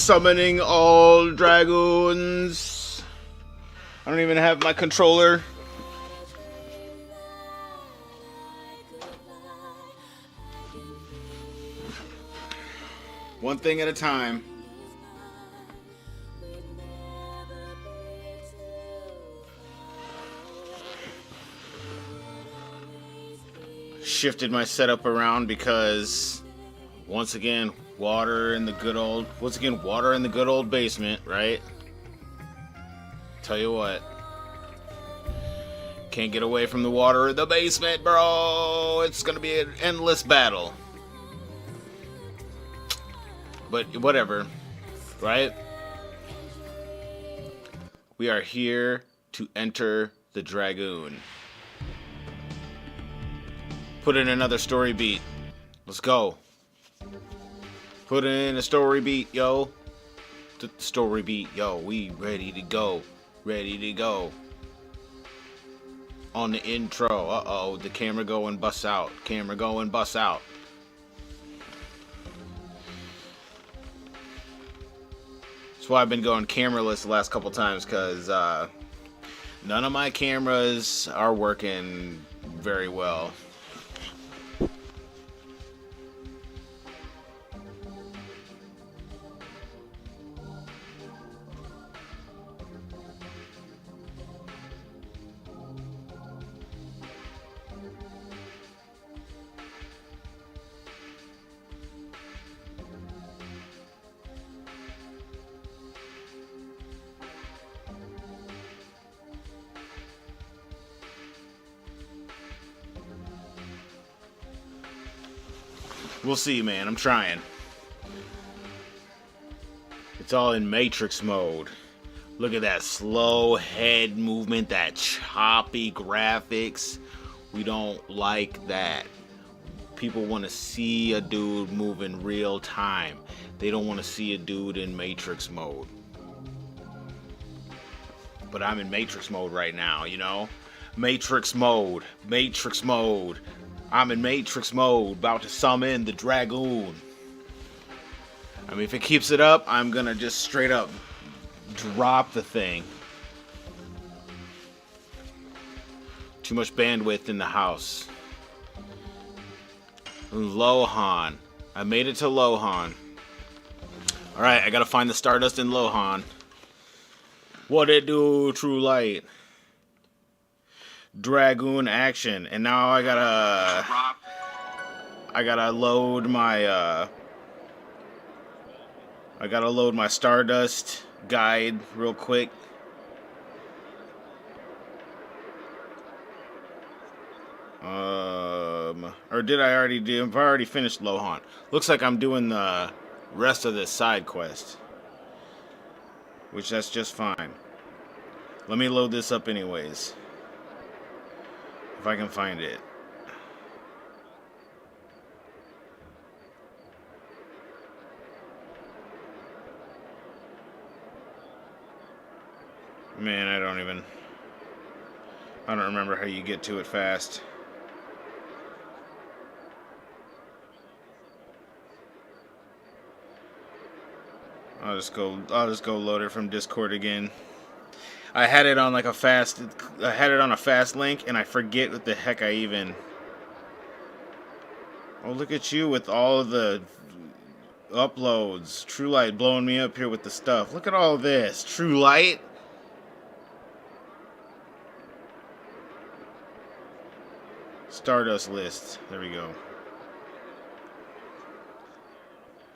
Summoning all dragoons. I don't even have my controller. One thing at a time. Shifted my setup around because once again, water in the good old basement, right? Tell you what. Can't get away from the water in the basement, bro. It's gonna be an endless battle. But whatever, right? We are here to enter the Dragoon. Put in another story beat. Let's go. Put in a story beat, yo. Story beat, yo. We ready to go. Ready to go. On the intro. Uh-oh, the camera go and bust out. Camera go and bust out. That's why I've been going cameraless the last couple times, because none of my cameras are working very well. We'll see, man. I'm trying. It's all in Matrix mode. Look at that slow head movement, that choppy graphics. We don't like that. People want to see a dude move in real time. They don't want to see a dude in Matrix mode. But I'm in Matrix mode right now, you know? Matrix mode. Matrix mode. I'm in Matrix mode, about to summon the Dragoon. I mean, if it keeps it up, I'm gonna just straight up drop the thing. Too much bandwidth in the house. Lohan. I made it to Lohan. Alright, I gotta find the Stardust in Lohan. What it do, True Light? Dragoon action, and now I gotta load my Stardust guide real quick. Or did I already do? I've already finished Lohan. Looks like I'm doing the rest of this side quest, which that's just fine. Let me load this up anyways. If I can find it. Man, I don't remember how you get to it fast. I'll just go load it from Discord again. I had it on a fast link, and I forget what the heck I even. Oh, look at you with all of the uploads. True Light blowing me up here with the stuff. Look at all this. True Light. Stardust list. There we go.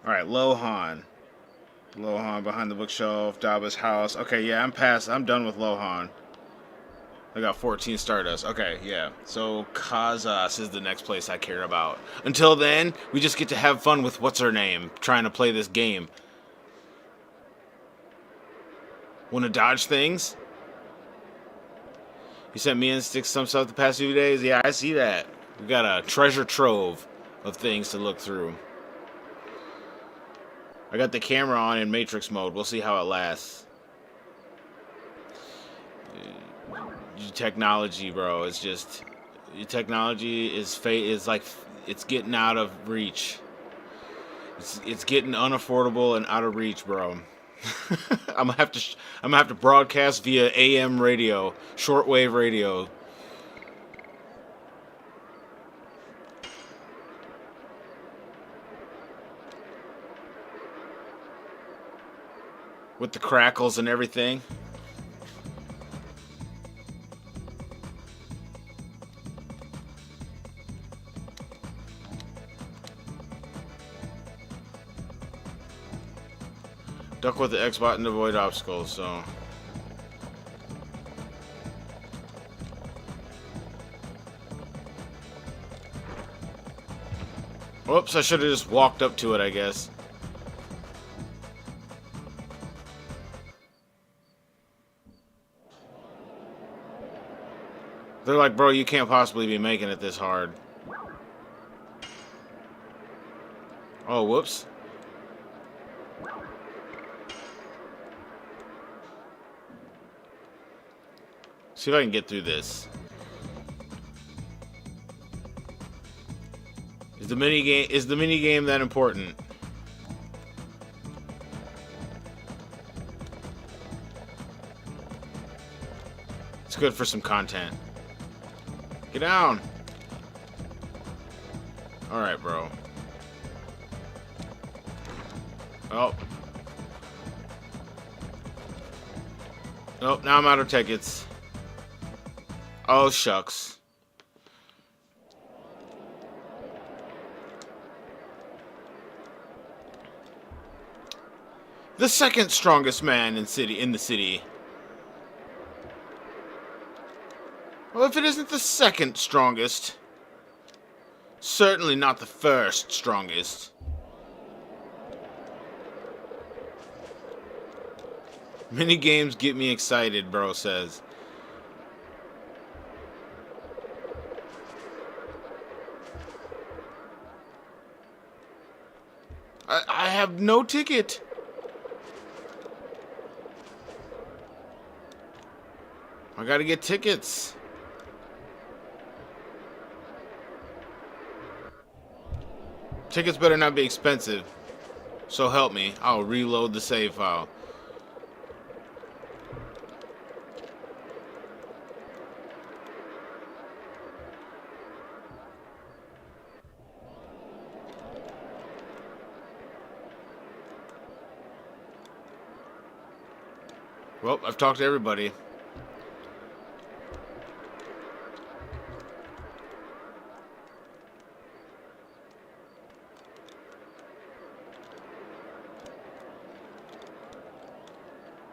Alright, Lohan. Lohan behind the bookshelf, Daba's house. Okay, yeah, I'm done with Lohan. I got 14 Stardust. Okay, yeah. So Kazas is the next place I care about. Until then, we just get to have fun with what's her name, trying to play this game. Want to dodge things? You sent me and Sticks some stuff the past few days. Yeah, I see that. We got a treasure trove of things to look through. I got the camera on in Matrix mode. We'll see how it lasts. Technology, bro. It's just technology is like it's getting out of reach. It's getting unaffordable and out of reach, bro. I'm gonna have to broadcast via AM radio, shortwave radio. With the crackles and everything. Duck with the X button to avoid obstacles, so. Whoops, I should have just walked up to it, I guess. They're like, bro, you can't possibly be making it this hard. Oh, whoops. See if I can get through this. Is the mini game that important? It's good for some content. Get down. All right, bro. Oh. Nope, now I'm out of tickets. Oh, shucks. The second strongest man in the city. Well, if it isn't the second strongest, certainly not the first strongest. Mini games get me excited, bro says. I have no ticket. I gotta get tickets. Tickets better not be expensive. So help me. I'll reload the save file. Well, I've talked to everybody.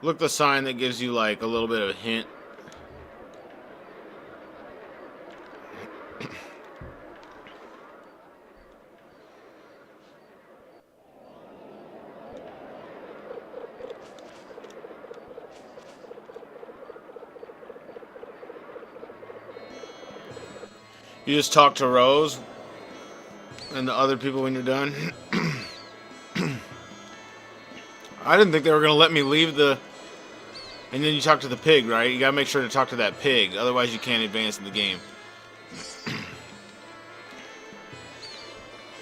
Look, the sign that gives you like a little bit of a hint. You just talk to Rose and the other people when you're done. I didn't think they were going to let me leave the... And then you talk to the pig, right? You got to make sure to talk to that pig. Otherwise, you can't advance in the game.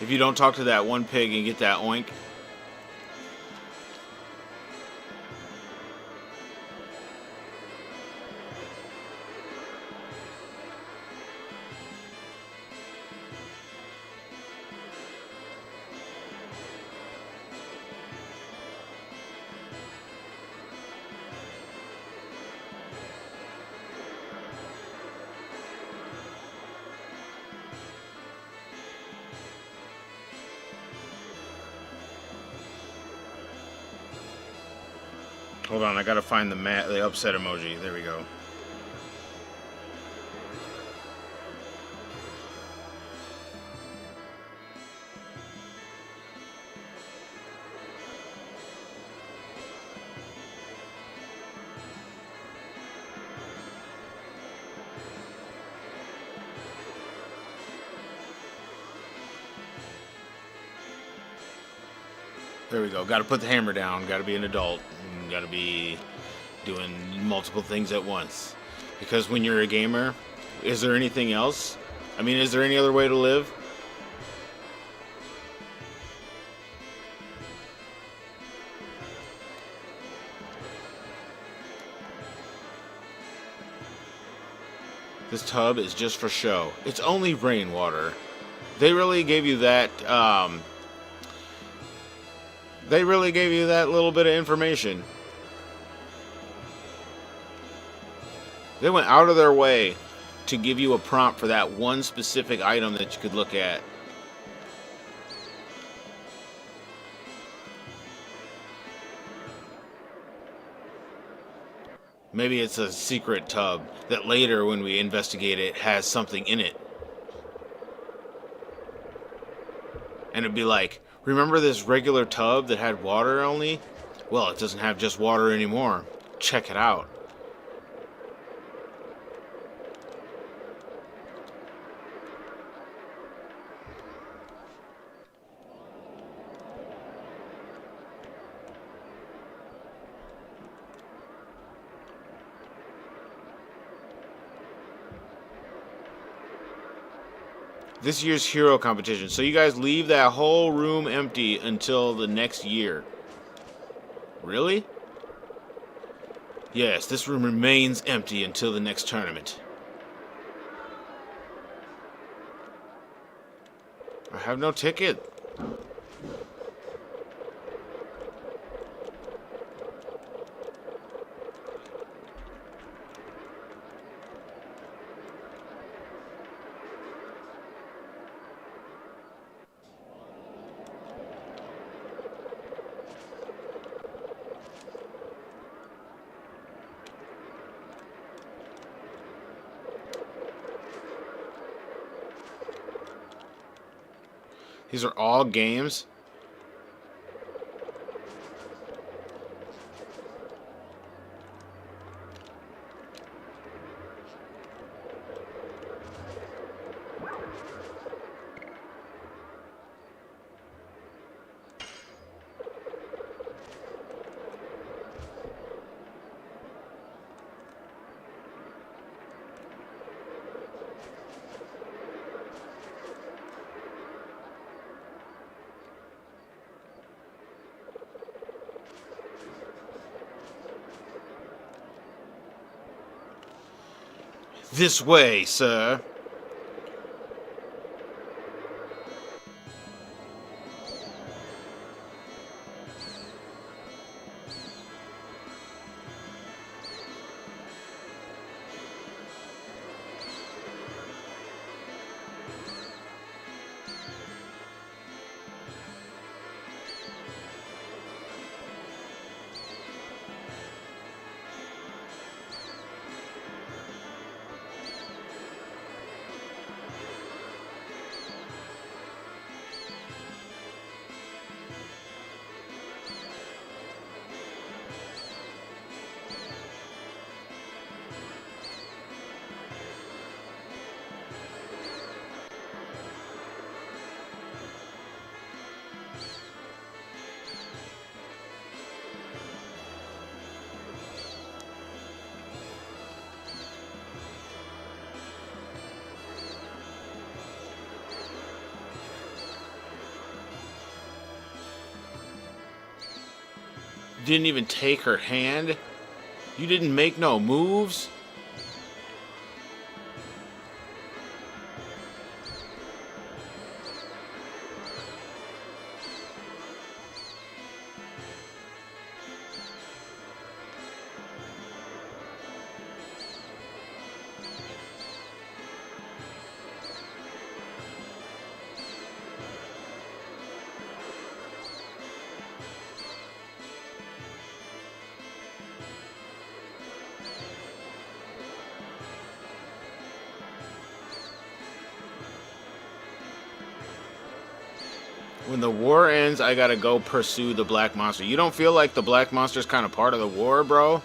If you don't talk to that one pig and get that oink... Hold on, I gotta find the upset emoji. There we go. There we go. Gotta put the hammer down. Gotta be an adult. Got to be doing multiple things at once. Because when you're a gamer, is there anything else? I mean, is there any other way to live? This tub is just for show. It's only rainwater. They really gave you that, they really gave you that little bit of information. They went out of their way to give you a prompt for that one specific item that you could look at. Maybe it's a secret tub that later, when we investigate it, has something in it. And it'd be like, remember this regular tub that had water only? Well, it doesn't have just water anymore. Check it out. This year's hero competition. So you guys leave that whole room empty until the next year. Really? Yes, this room remains empty until the next tournament. I have no ticket. These are all games. This way, sir. Didn't even take her hand? You didn't make no moves? When the war ends, I gotta go pursue the black monster. You don't feel like the black monster's kind of part of the war, bro?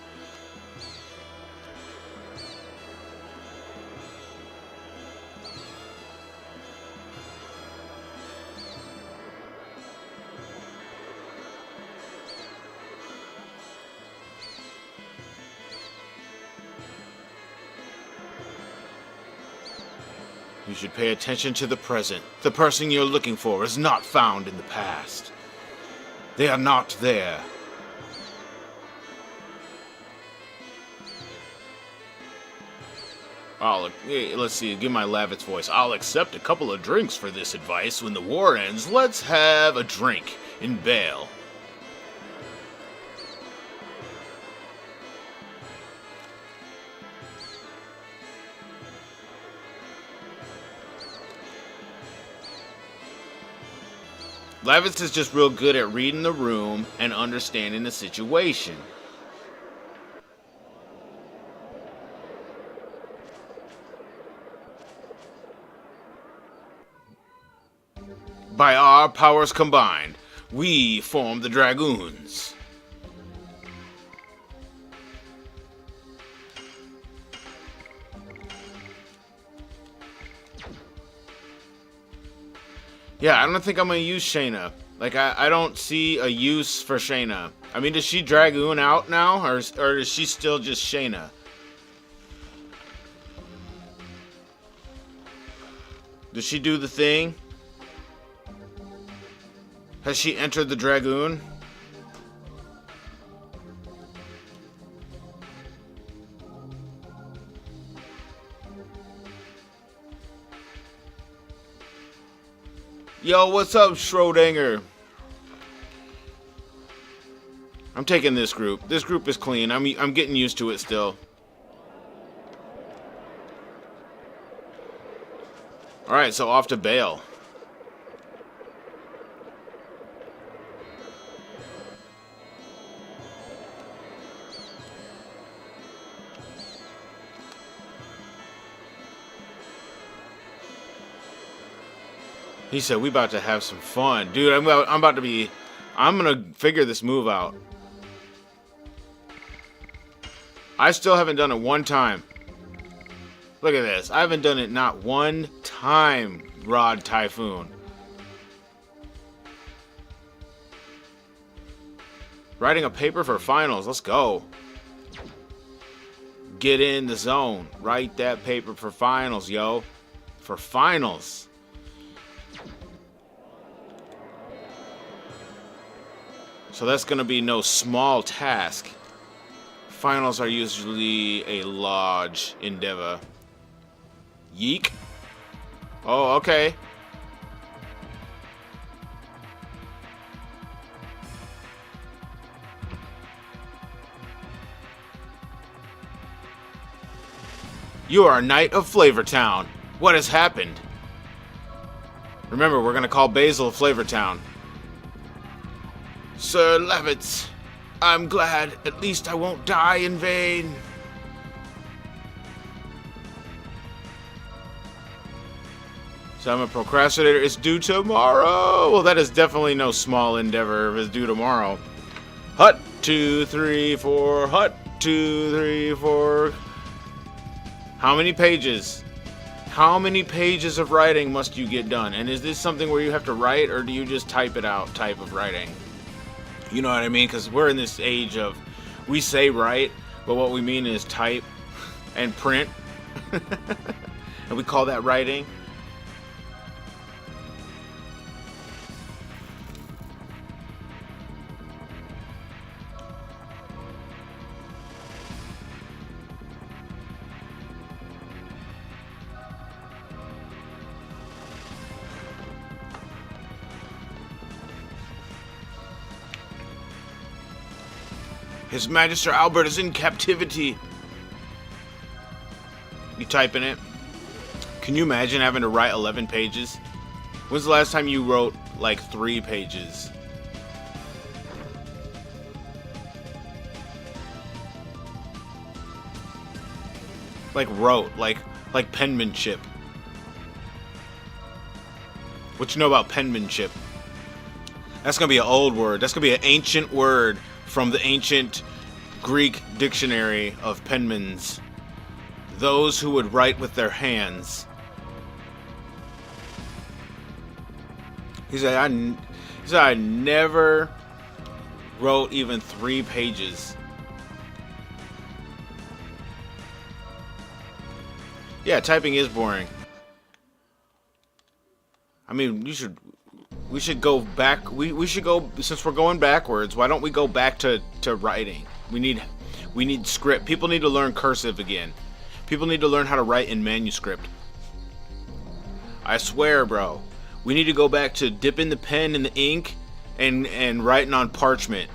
You should pay attention to the present. The person you're looking for is not found in the past. They are not there. Let's see, give my Lavitz voice. I'll accept a couple of drinks for this advice. When the war ends, let's have a drink in bail. Lavitz is just real good at reading the room and understanding the situation. By our powers combined, we form the Dragoons. Yeah, I don't think I'm going to use Shayna. Like, I don't see a use for Shayna. I mean, does she Dragoon out now? Or is she still just Shayna? Does she do the thing? Has she entered the Dragoon? Yo, what's up, Schrodinger? I'm taking this group. This group is clean. I'm getting used to it still. Alright, so off to bail. He said, we about to have some fun. Dude, I'm gonna figure this move out. I still haven't done it one time. Look at this. I haven't done it not one time, Rod Typhoon. Writing a paper for finals. Let's go. Get in the zone. Write that paper for finals, yo. For finals. So that's going to be no small task. Finals are usually a large endeavor. Yeek. Oh, okay. You are a knight of Flavortown. What has happened? Remember, we're going to call Basil Flavortown. Sir Lavitz, I'm glad. At least I won't die in vain. So I'm a procrastinator. It's due tomorrow. Well, that is definitely no small endeavor if it's due tomorrow. Hut, 2, 3, 4. Hut, 2, 3, 4. How many pages? How many pages of writing must you get done? And is this something where you have to write, or do you just type it out type of writing? You know what I mean? Because we're in this age of, we say write, but what we mean is type and print. And we call that writing. His Magister Albert is in captivity. You typing it? Can you imagine having to write 11 pages? When's the last time you wrote like 3 pages? Like wrote, like penmanship. What you know about penmanship? That's gonna be an old word. That's gonna be an ancient word from the ancient Greek dictionary of penmans. Those who would write with their hands. He said, I never wrote even 3 pages. Yeah, typing is boring. I mean, we should go back. We should go, since we're going backwards, why don't we go back to writing? We need script. People need to learn cursive again. People need to learn how to write in manuscript. I swear, bro. We need to go back to dipping the pen in the ink and writing on parchment.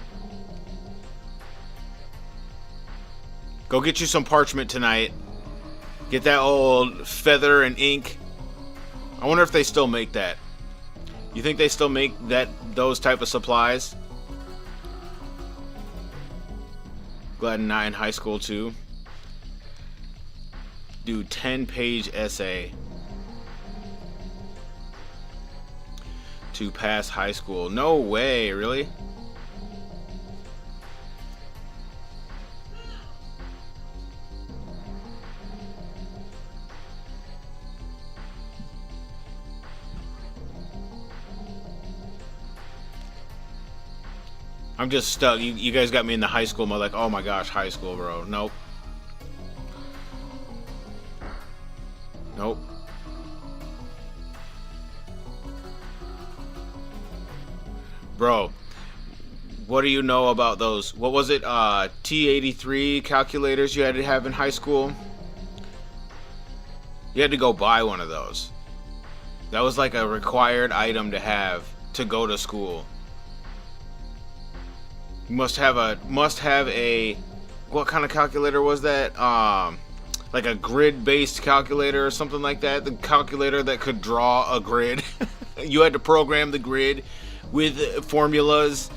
Go get you some parchment tonight. Get that old feather and ink. I wonder if they still make that. You think they still make those type of supplies? Glad not in high school too. Do 10-page essay to pass high school. No way, really? I'm just stuck. You guys got me in the high school mode. Like, oh my gosh, high school, bro. Nope. Nope. Bro, what do you know about those? What was it? T83 calculators you had to have in high school? You had to go buy one of those. That was like a required item to have to go to school. You must have a what kind of calculator was that? Like a grid-based calculator or something like that. The calculator that could draw a grid. You had to program the grid with formulas.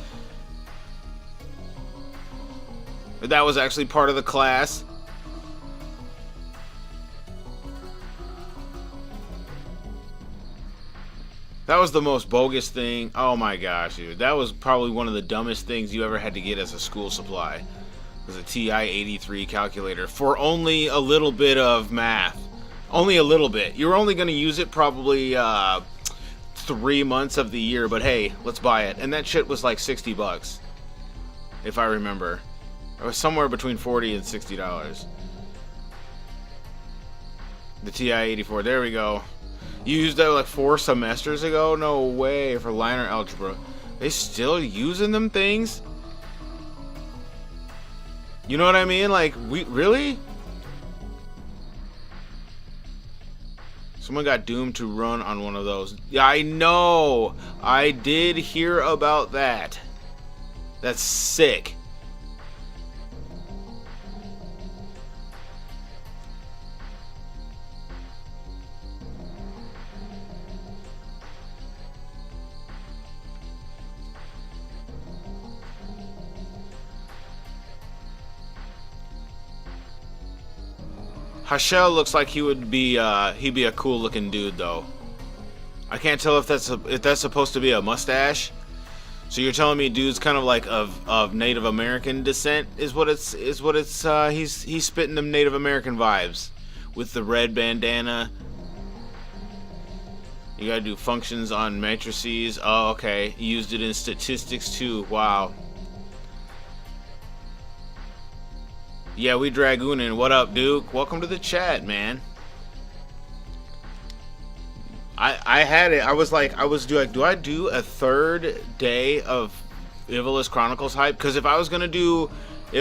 That was actually part of the class. That was the most bogus thing. Oh my gosh, dude. That was probably one of the dumbest things you ever had to get as a school supply. It was a TI-83 calculator for only a little bit of math. Only a little bit. You're only going to use it probably 3 months of the year, but hey, let's buy it. And that shit was like $60, if I remember. It was somewhere between $40 and $60. The TI-84. There we go. You used that like 4 semesters ago? No way, for linear algebra. They still using them things? You know what I mean? Like, really? Someone got doomed to run on one of those. Yeah, I know. I did hear about that. That's sick. Hashel looks like he'd be a cool looking dude though. I can't tell if that's supposed to be a mustache. So you're telling me dude's kind of like of Native American descent is what it's he's spitting them Native American vibes with the red bandana. You gotta do functions on matrices. Oh, okay. He used it in statistics too. Wow. Yeah, we Dragoonin'. What up, Duke? Welcome to the chat, man. I had it. I was do I do a third day of Ivalice Chronicles hype? Because if I was gonna do,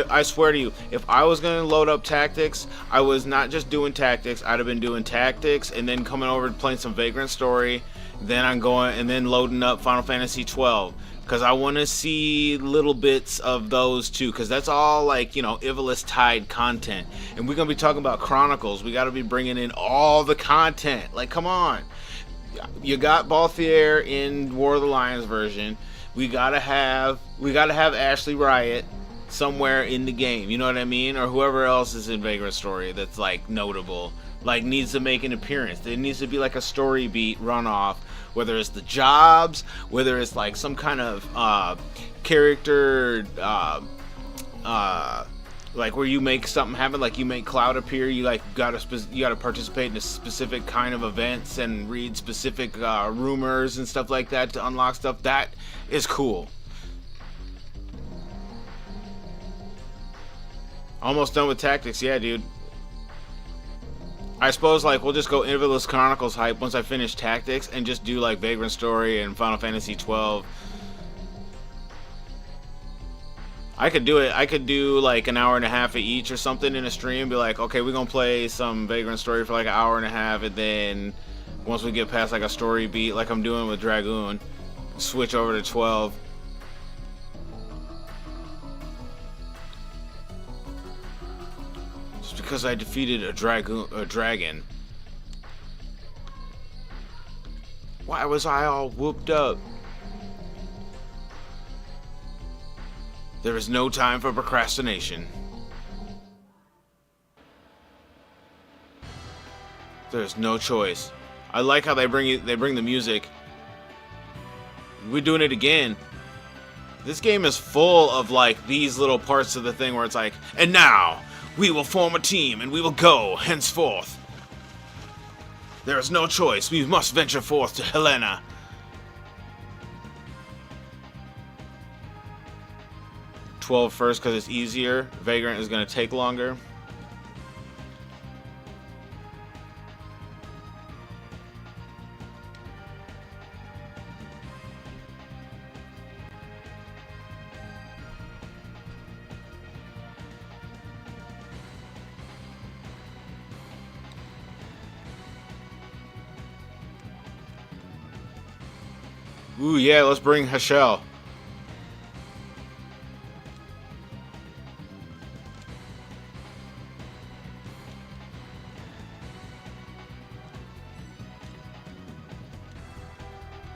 I swear to you, if I was gonna load up tactics, I was not just doing tactics. I'd have been doing tactics and then coming over and playing some Vagrant Story. Then I'm going and then loading up Final Fantasy 12. Because I want to see little bits of those too, because that's all like, you know, Ivalice tied content. And we're going to be talking about Chronicles. We got to be bringing in all the content. Like, come on. You got Balthier in War of the Lions version. We got to have Ashley Riot somewhere in the game. You know what I mean? Or whoever else is in Vagrant Story that's like notable. Like needs to make an appearance. There needs to be like a story beat runoff. Whether it's the jobs, whether it's like some kind of character, like where you make something happen, like you make Cloud appear, you like gotta participate in a specific kind of events and read specific rumors and stuff like that to unlock stuff. That is cool. Almost done with tactics, yeah, dude. I suppose like we'll just go Ivalice Chronicles hype once I finish tactics and just do like Vagrant Story and Final Fantasy 12. I could do it. I could do like an hour and a half of each or something in a stream. Be like, okay, we're gonna play some Vagrant Story for like an hour and a half, and then once we get past like a story beat, like I'm doing with Dragoon, switch over to 12. Just because I defeated a dragon. Why was I all whooped up? There is no time for procrastination. There's no choice. I like how they bring the music. We're doing it again. This game is full of like these little parts of the thing where it's like, and now we will form a team and we will go henceforth. There is no choice. We must venture forth to Helena. 12 first because it's easier. Vagrant is going to take longer. Ooh, yeah, let's bring Hashel.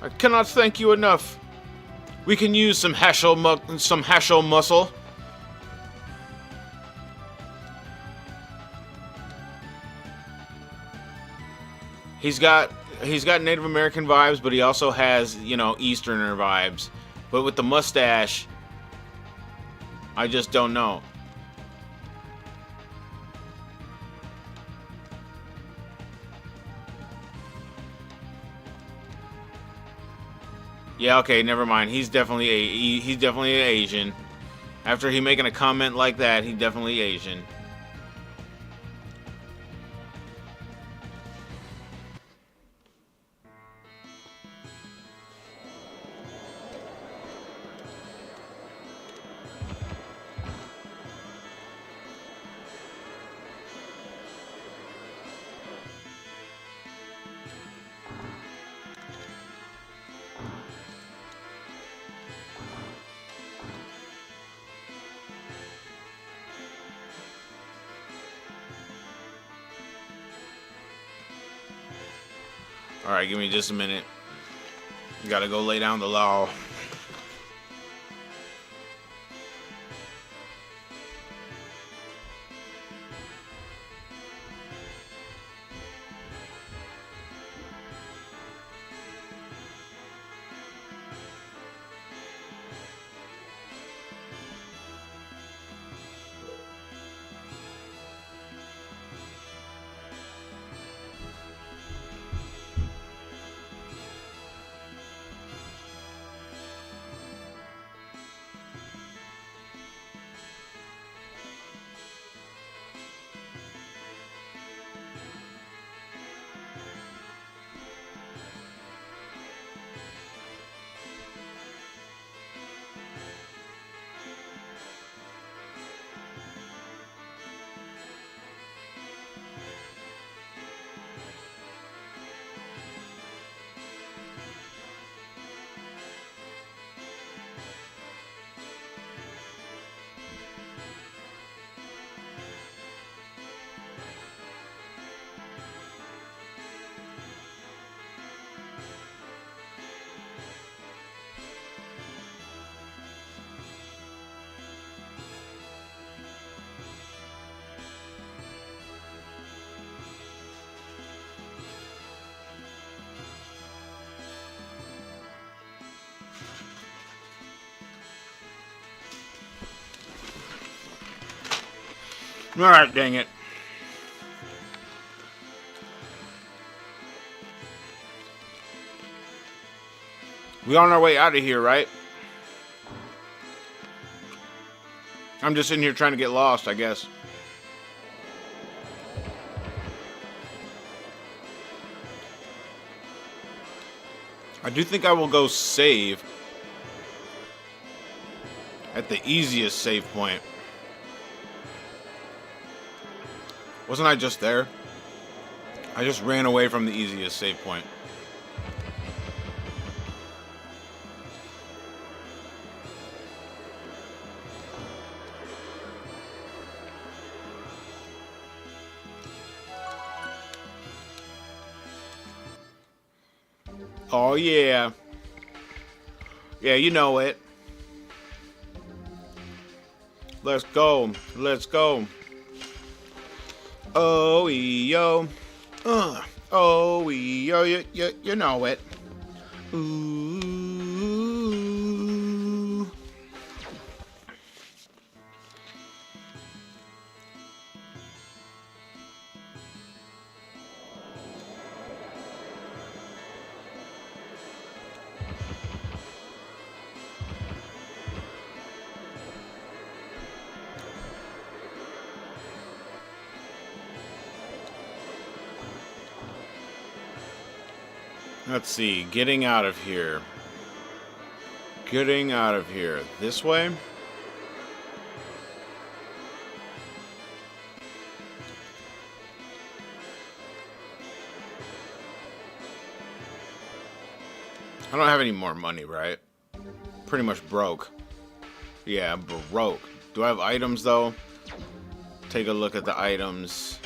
I cannot thank you enough. We can use some Hashel muscle. He's got Native American vibes, but he also has, you know, Easterner vibes. But with the mustache, I just don't know. Yeah, okay, never mind. He's definitely an Asian. After he making a comment like that, he's definitely Asian. Alright, give me just a minute. Gotta go lay down the law. Alright, dang it. We on our way out of here, right? I'm just in here trying to get lost, I guess. I do think I will go save. At the easiest save point. Wasn't I just there? I just ran away from the easiest save point. Oh, yeah. Yeah, you know it. Let's go. Let's go. Oh, yo. Oh, yo, you know it. Ooh. Let's see. Getting out of here. Getting out of here. This way? I don't have any more money, right? Pretty much broke. Yeah, broke. Do I have items, though? Take a look at the items.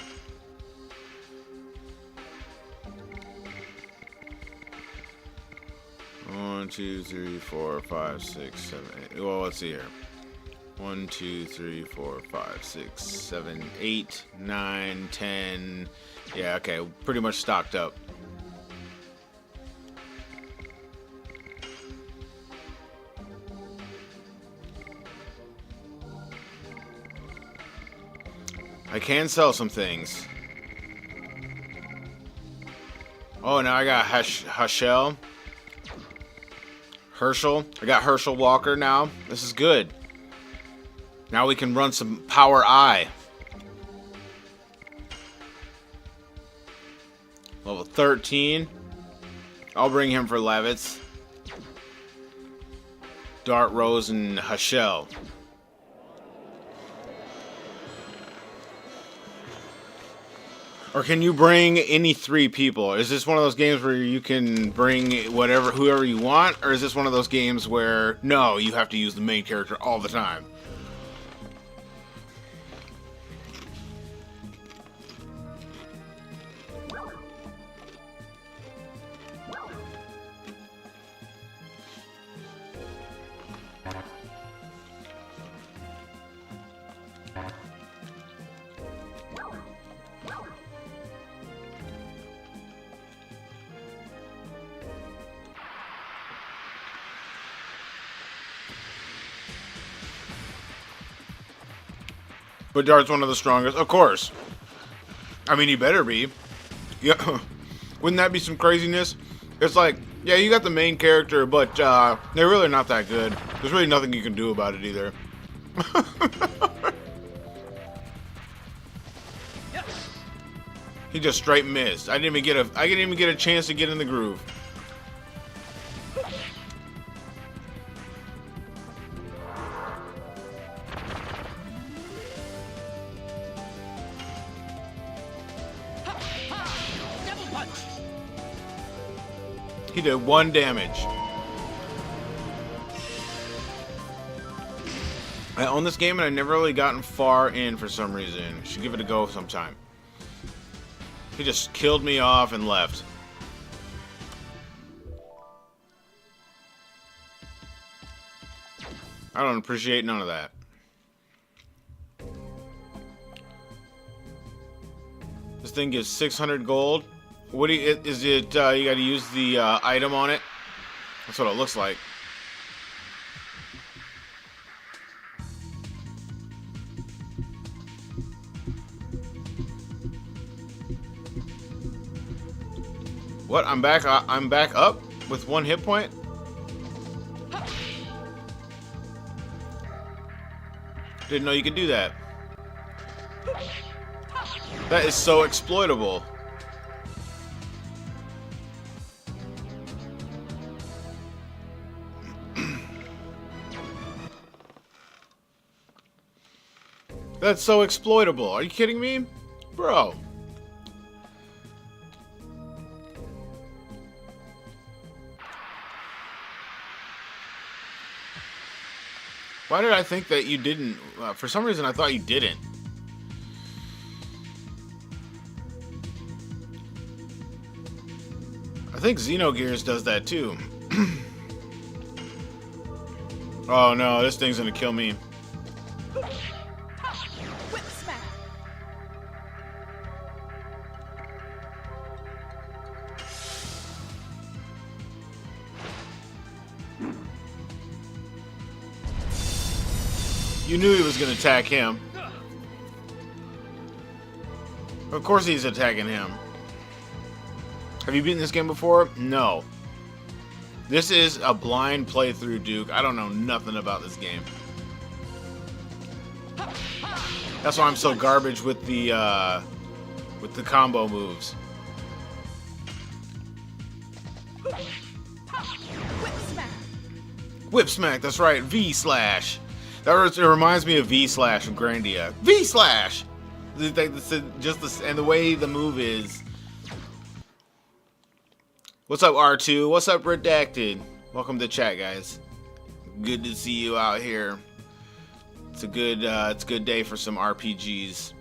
One, 2, 3, 4, 5, 6, 7, 8. Well, let's see here. 1, 2, 3, 4, 5, 6, 7, 8, 9, 10. Yeah, okay. Pretty much stocked up. I can sell some things. Oh, now I got Herschel. I got Herschel Walker now. This is good. Now we can run some Power Eye. Level 13. I'll bring him for Levitz. Dart Rose and Herschel. Or can you bring any 3 people? Is this one of those games where you can bring whoever you want? Or is this one of those games where, no, you have to use the main character all the time? But Dart's one of the strongest, of course. I mean, he better be. Yeah, wouldn't that be some craziness? It's like, yeah, you got the main character, but they're really not that good. There's really nothing you can do about it either. He just straight missed. I didn't even get a chance to get in the groove. He did 1 damage. I own this game and I've never really gotten far in for some reason. Should give it a go sometime. He just killed me off and left. I don't appreciate none of that. This thing gives 600 gold. What do you, is it, you gotta use the item on it? That's what it looks like. What? I'm back up with 1 hit point? Didn't know you could do that. That is so exploitable. That's so exploitable. Are you kidding me? Bro. Why did I think that you didn't? For some reason, I thought you didn't. I think Xenogears does that too. Oh no, this thing's gonna kill me. You knew he was gonna attack him. Of course he's attacking him. Have you beaten this game before? No. This is a blind playthrough, Duke. I don't know nothing about this game. That's why I'm so garbage with the combo moves. Whip smack, that's right. V slash. It reminds me of V slash from Grandia. V slash. And the way the move is. What's up, R2? What's up, Redacted? Welcome to chat, guys. Good to see you out here. It's a good day for some RPGs.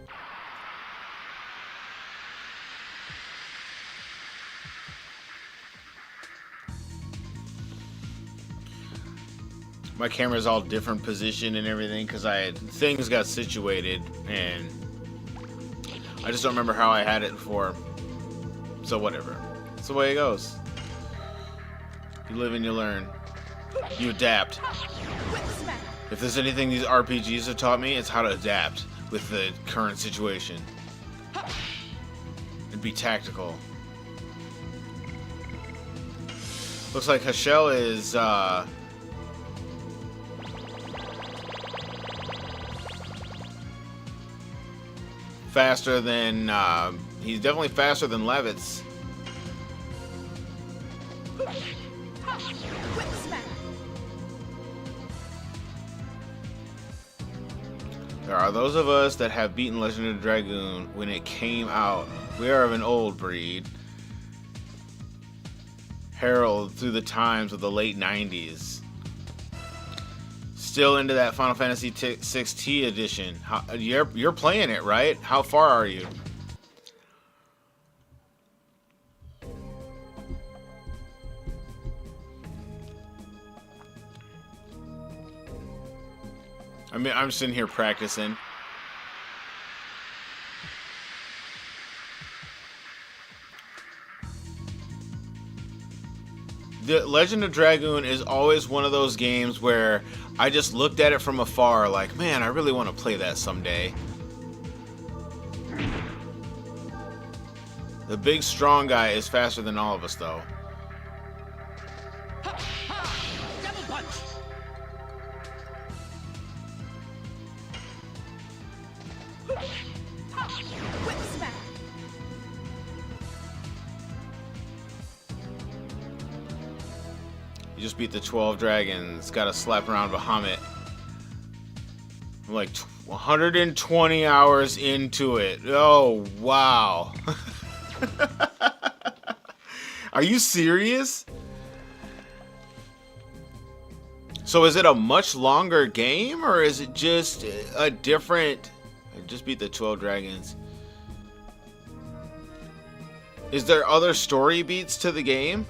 My camera's all different position and everything because things got situated and I just don't remember how I had it before. So whatever. That's the way it goes. You live and you learn. You adapt. If there's anything these RPGs have taught me, it's how to adapt with the current situation. And be tactical. Looks like Hashel is faster than he's definitely faster than Levitz. There are those of us that have beaten Legend of Dragoon when it came out. We are of an old breed. Herald through the times of the late 90s. Still into that Final Fantasy 6T edition. You're playing it, right? How far are you? I mean, I'm sitting here practicing. The Legend of Dragoon is always one of those games where I just looked at it from afar like, man, I really want to play that someday. The big strong guy is faster than all of us though. You just beat the 12 dragons. Got to slap around Bahamut. I'm like 120 hours into it. Oh, wow. Are you serious? So is it a much longer game or is it just a different... I just beat the 12 dragons. Is there other story beats to the game?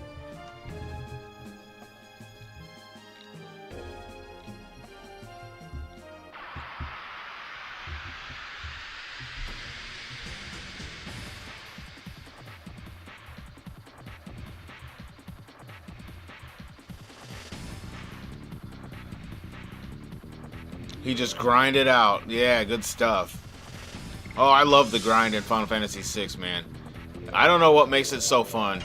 He just grinded out. Yeah, good stuff. Oh, I love the grind in Final Fantasy VI, man. I don't know what makes it so fun.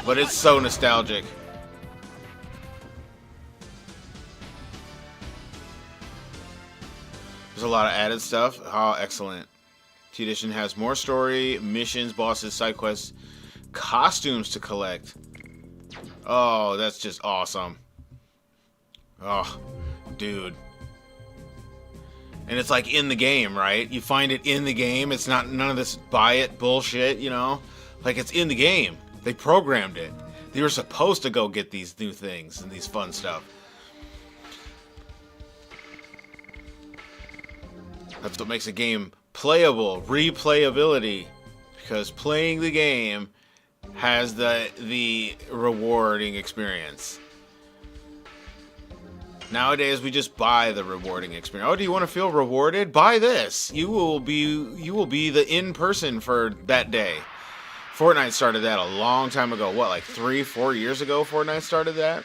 But it's so nostalgic. There's a lot of added stuff. Oh, excellent. T Edition has more story, missions, bosses, side quests, costumes to collect. Oh, that's just awesome. Oh, dude. And it's like in the game, right? You find it in the game. It's not none of this buy it bullshit, you know? Like, it's in the game. They programmed it. They were supposed to go get these new things and these fun stuff. That's what makes a game playable, replayability. Because playing the game has the rewarding experience. Nowadays, we just buy the rewarding experience. Oh, do you want to feel rewarded? Buy this. You will be the in-person for that day. Fortnite started that a long time ago. What, like 3-4 years ago? Fortnite started that.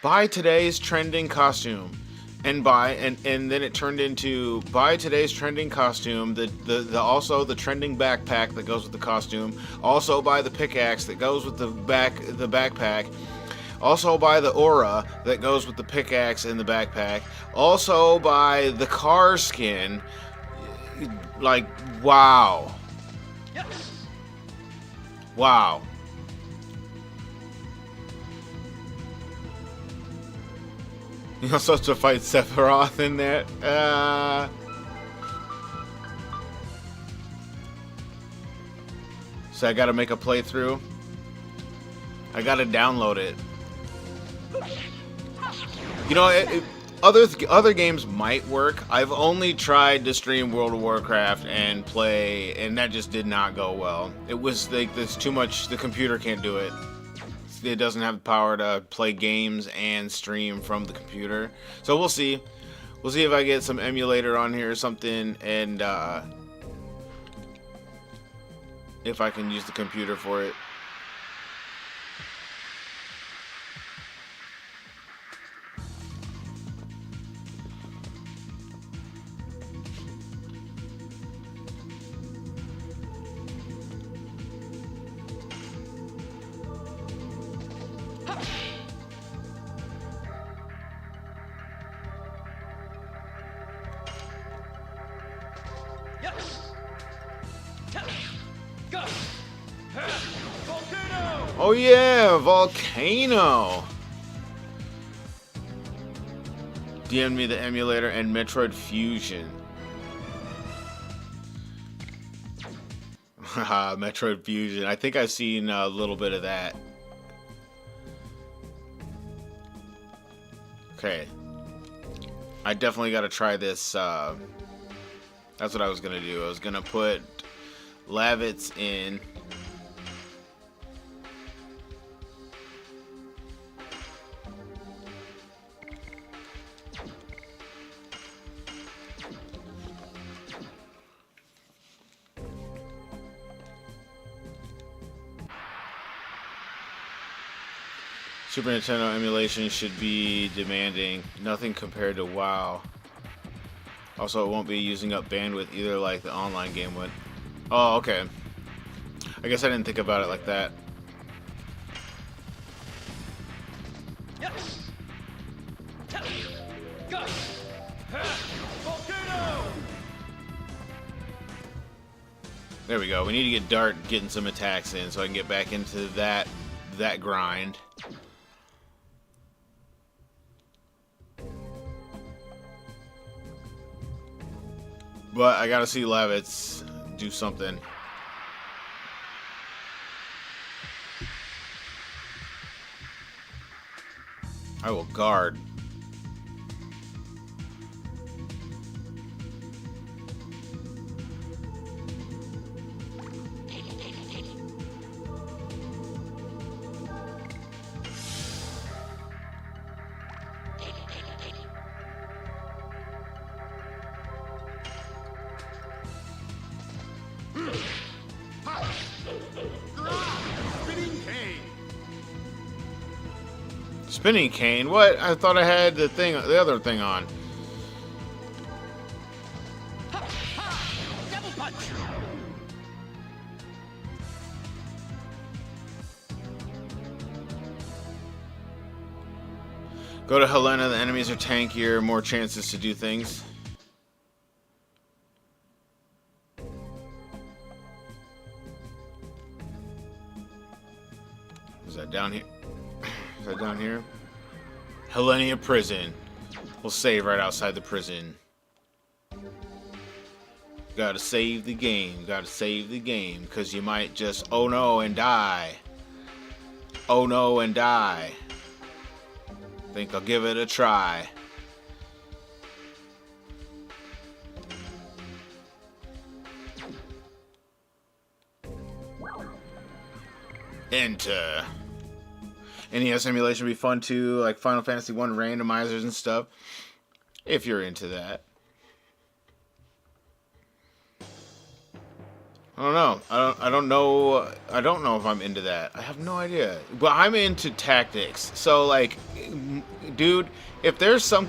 Buy today's trending costume, and then it turned into buy today's trending costume. Also the trending backpack that goes with the costume. Also buy the pickaxe that goes with the backpack. Also buy the aura that goes with the pickaxe and the backpack. Also buy the car skin. Like, wow. Yes. Wow. You're also supposed to fight Sephiroth in there. So I gotta make a playthrough. I gotta download it. You know, other games might work. I've only tried to stream World of Warcraft and play, and that just did not go well. It was like there's too much. The computer can't do it. It doesn't have the power to play games and stream from the computer. So we'll see. We'll see if I get some emulator on here or something, and if I can use the computer for it. Oh yeah, Volcano! DM me the emulator and Metroid Fusion. Haha, Metroid Fusion. I think I've seen a little bit of that. Okay. I definitely gotta try this. That's what I was gonna do. I was gonna put Lavitz in. Super Nintendo emulation should be demanding. Nothing compared to WoW. Also, it won't be using up bandwidth either like the online game would. Oh, okay. I guess I didn't think about it like that. There we go. We need to get Dart getting some attacks in so I can get back into that grind. But I gotta see Lavitz do something. I will guard. Spinning cane? What? I thought I had the other thing on. Double punch. Go to Helena. The enemies are tankier, more chances to do things. Is that down here? Is that down here? Helena Prison. We'll save right outside the prison. Gotta save the game. Gotta save the game. Because you might just, oh no, and die. Oh no, and die. Think I'll give it a try. Enter. NES emulation would be fun too, like Final Fantasy 1 randomizers and stuff. If you're into that. I don't know. I don't know. I don't know if I'm into that. I have no idea. But I'm into tactics. So like, dude, if there's a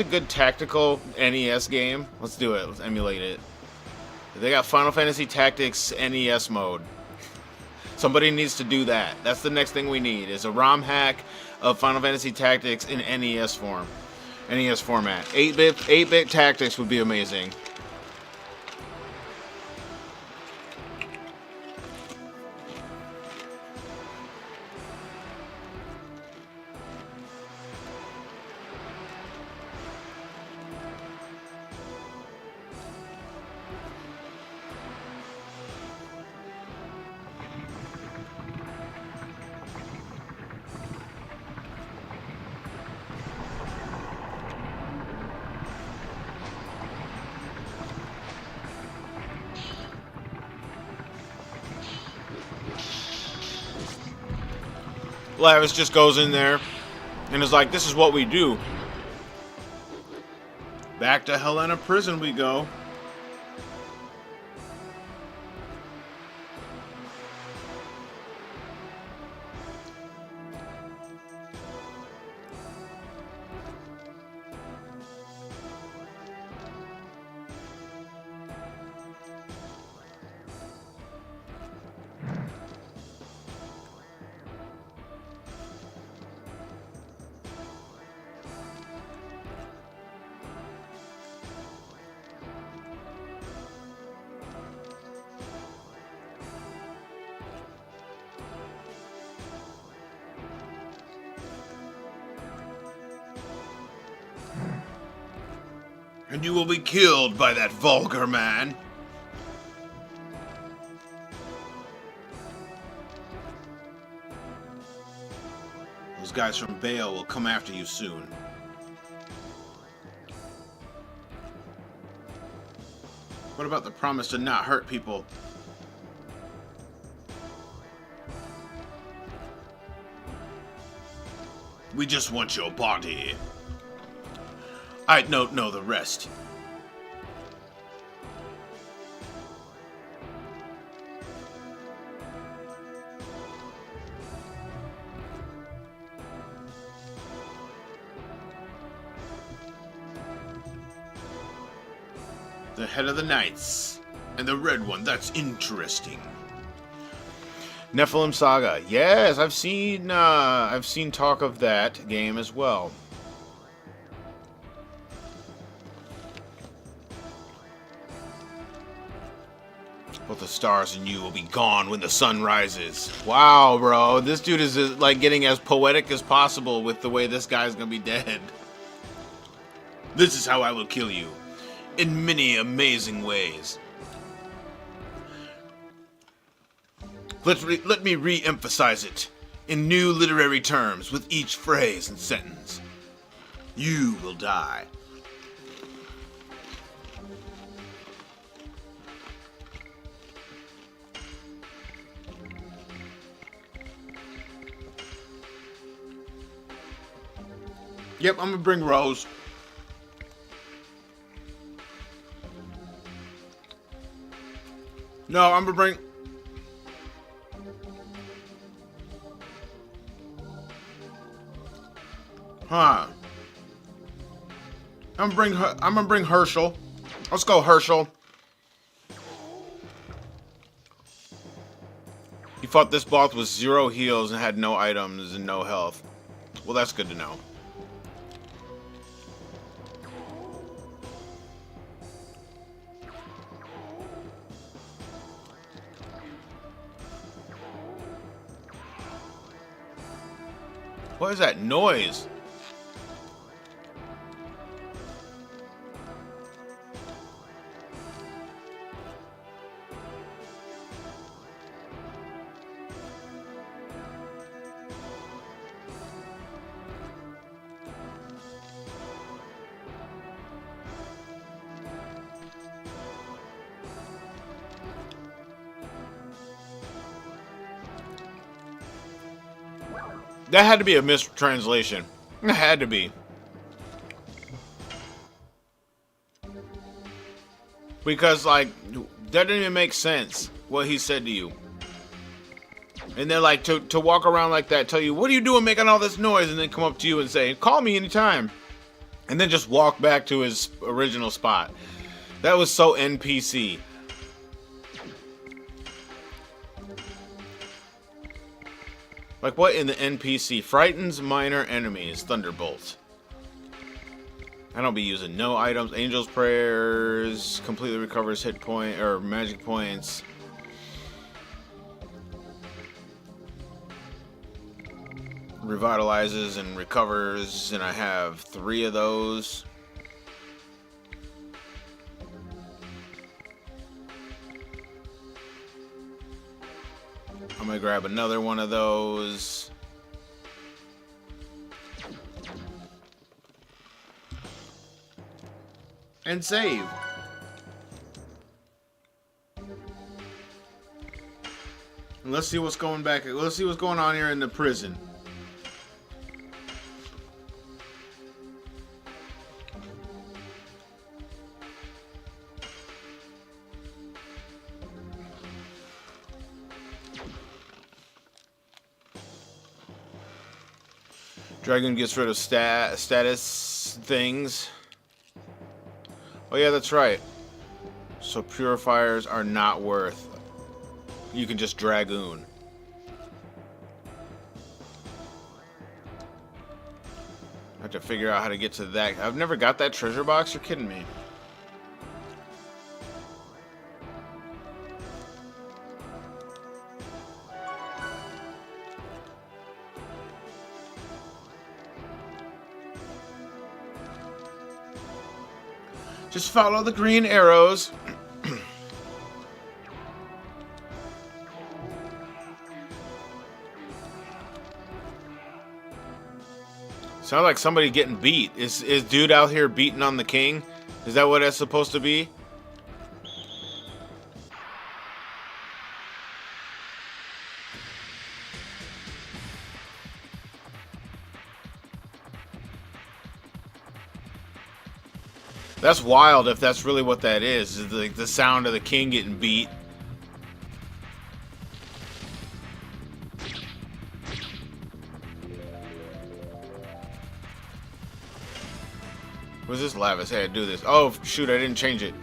good tactical NES game, let's do it. Let's emulate it. They got Final Fantasy Tactics NES mode. Somebody needs to do that. That's the next thing we need, is a ROM hack of Final Fantasy Tactics in NES form. NES format. 8-bit tactics would be amazing. Lavis just goes in there and is like, this is what we do. Back to Helena Prison we go. And you will be killed by that vulgar man. Those guys from Bale will come after you soon. What about the promise to not hurt people? We just want your body. I don't know the rest. The head of the knights. And the red one, that's interesting. Nephilim Saga. Yes, I've seen talk of that game as well. Both the stars and you will be gone when the sun rises. Wow, bro. This dude is like getting as poetic as possible with the way this guy's gonna be dead. This is how I will kill you. In many amazing ways. Let me re-emphasize it in new literary terms with each phrase and sentence. You will die. Yep, I'm gonna bring Rose. No, I'm gonna bring... Huh. I'm gonna bring Herschel. Let's go, Herschel. He fought this boss with 0 heals and had no items and no health. Well, that's good to know. What is that noise? That had to be a mistranslation. It had to be. Because, like, that didn't even make sense, what he said to you. And then, like, to walk around like that, tell you, what are you doing making all this noise? And then come up to you and say, call me anytime. And then just walk back to his original spot. That was so NPC. Like, what in the NPC? Frightens minor enemies. Thunderbolt. I don't be using no items. Angel's Prayers. Completely recovers hit point or magic points. Revitalizes and recovers. And I have 3 of those. I'm gonna grab another one of those. And save. And let's see what's going back. Let's see what's going on here in the prison. Dragoon gets rid of status things. Oh yeah, that's right. So purifiers are not worth. You can just Dragoon. I have to figure out how to get to that. I've never got that treasure box. You're kidding me. Just follow the green arrows. Sounds like somebody getting beat. Is dude out here beating on the king? Is that what that's supposed to be? That's wild if that's really what that is the sound of the king getting beat. What's this Lavis? Hey, do this. Oh, shoot, I didn't change it.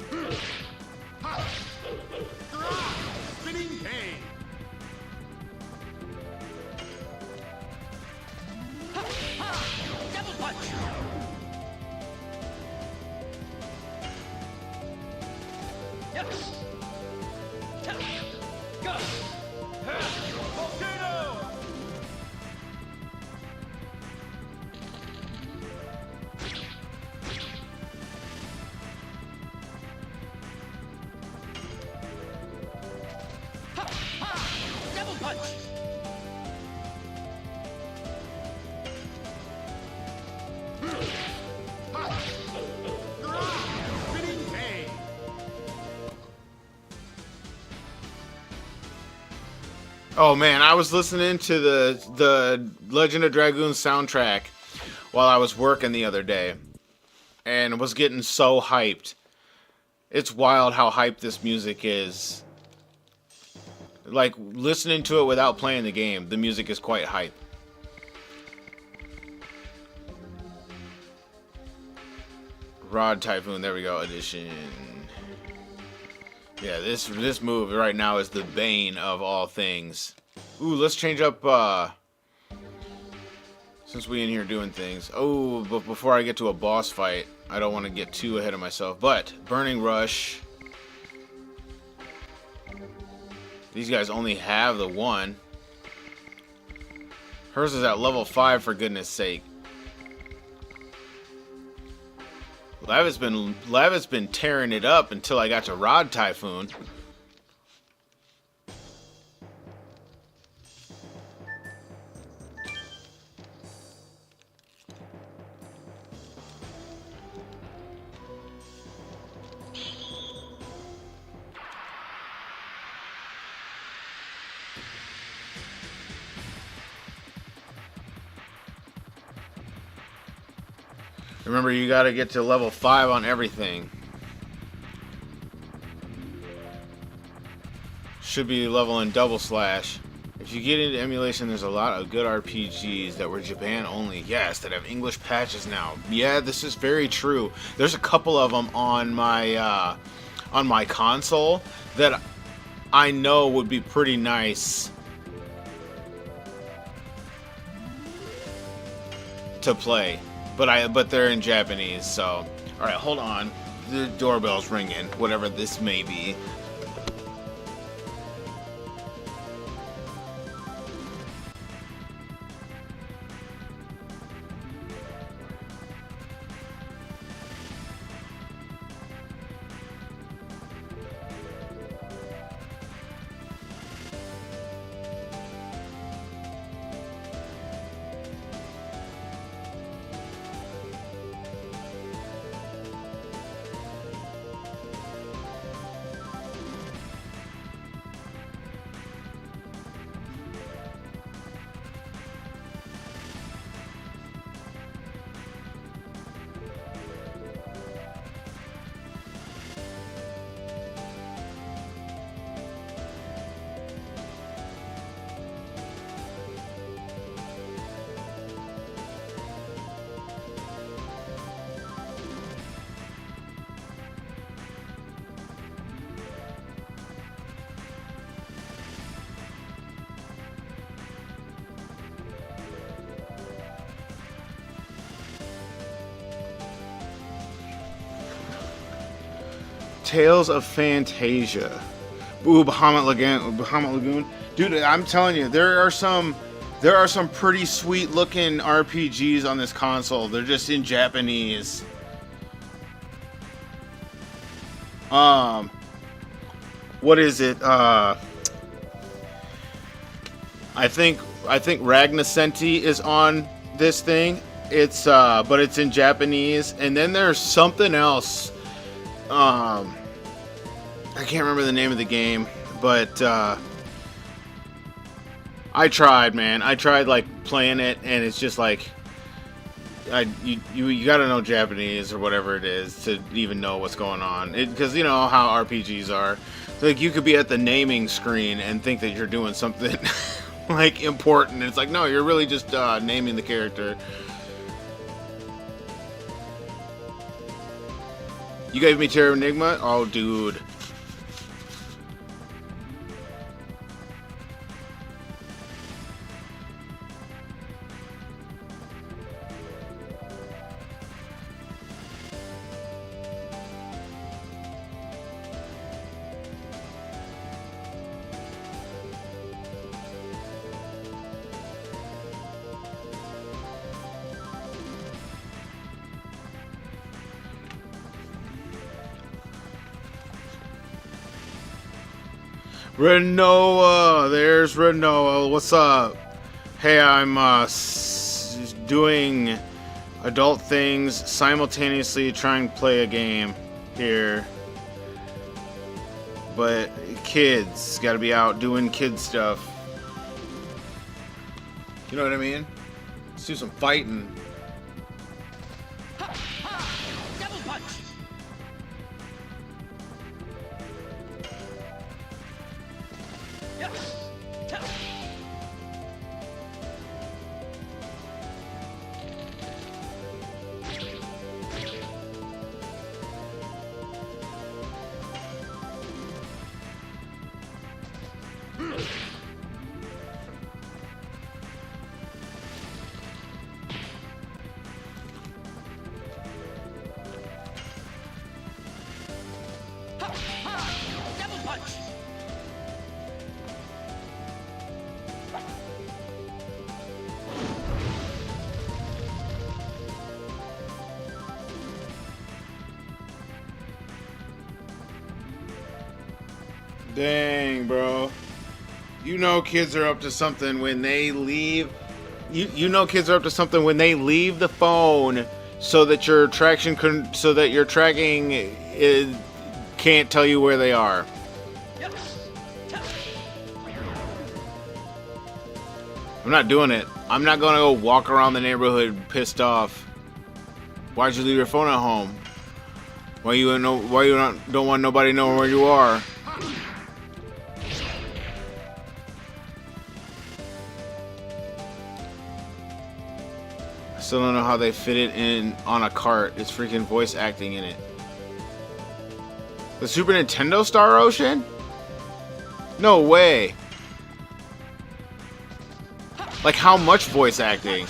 Oh man, I was listening to the Legend of Dragoon soundtrack while I was working the other day, and was getting so hyped. It's wild how hyped this music is. Like, listening to it without playing the game, the music is quite hype. Rod Typhoon, there we go, edition. Yeah, this move right now is the bane of all things. Ooh, let's change up, since we in here doing things. Oh, but before I get to a boss fight, I don't want to get too ahead of myself. But, Burning Rush. These guys only have the one. Hers is at level 5, for goodness sake. Lava's been tearing it up until I got to Rod Typhoon. Remember, you gotta get to level 5 on everything. Should be leveling double slash. If you get into emulation, there's a lot of good RPGs that were Japan only. Yes, that have English patches now. Yeah, this is very true. There's a couple of them on my console that I know would be pretty nice to play, but they're in Japanese. So, all right, hold on. The doorbell's ringing. Whatever this may be. Tales of Fantasia. Ooh, Bahamut Lagoon. Dude, I'm telling you, there are some pretty sweet looking RPGs on this console. They're just in Japanese. What is it? I think Ragnasenti is on this thing. It's but it's in Japanese. And then there's something else. I can't remember the name of the game, but I tried, man. I tried like playing it, and it's just like you gotta know Japanese or whatever it is to even know what's going on. Because you know how RPGs are. Like you could be at the naming screen and think that you're doing something like important. It's like no, you're really just naming the character. You gave me Terra Enigma? Oh, dude. Renoa, there's Renoa. What's up? Hey, I'm doing adult things simultaneously trying to play a game here. But kids, gotta be out doing kid stuff. You know what I mean? Let's do some fighting. Double punch. Double punch. Dang, bro. You know kids are up to something when they leave. You know kids are up to something when they leave the phone so that your tracking can't tell you where they are. I'm not doing it. I'm not gonna go walk around the neighborhood pissed off. Why'd you leave your phone at home? Why you don't want nobody knowing where you are? I still don't know how they fit it in on a cart. It's freaking voice acting in it. The Super Nintendo Star Ocean? No way. Like, how much voice acting?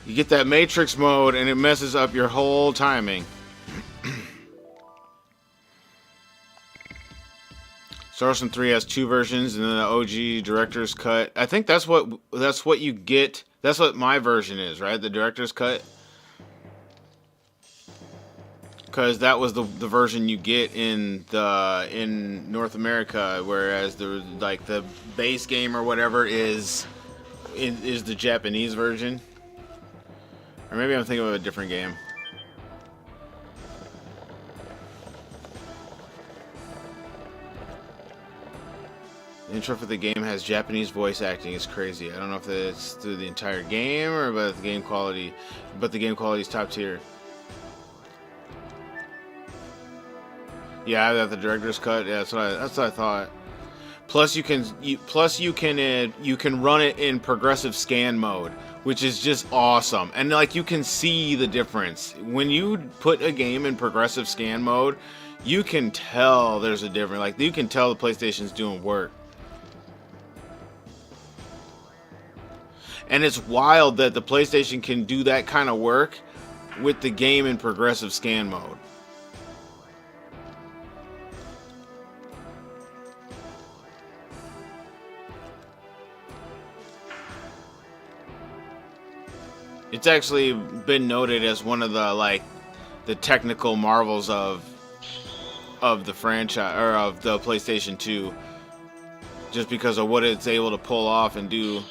You get that Matrix mode and it messes up your whole timing. Star Ocean 3 has 2 versions, and then the OG director's cut. I think that's what you get. That's what my version is, right? The director's cut. Because that was the version you get in North America, whereas the base game or whatever is the Japanese version. Or maybe I'm thinking of a different game. The intro for the game has Japanese voice acting. It's crazy. I don't know if it's through the entire game or about the game quality, but the game quality is top tier. Yeah, I got the director's cut. Yeah, that's what I thought. Plus you can run it in progressive scan mode, which is just awesome. And like, you can see the difference when you put a game in progressive scan mode. You can tell there's a difference. Like, you can tell the PlayStation's doing work. And it's wild that the PlayStation can do that kind of work with the game in progressive scan mode. It's actually been noted as one of the technical marvels of the franchise, or of the PlayStation 2, just because of what it's able to pull off and do.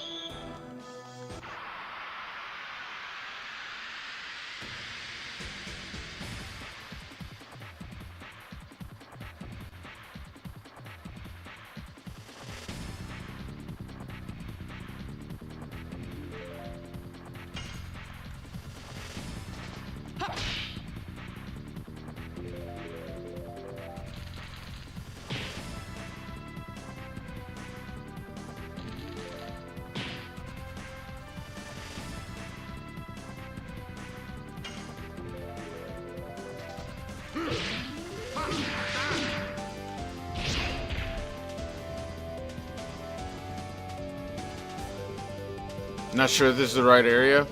Not sure if this is the right area.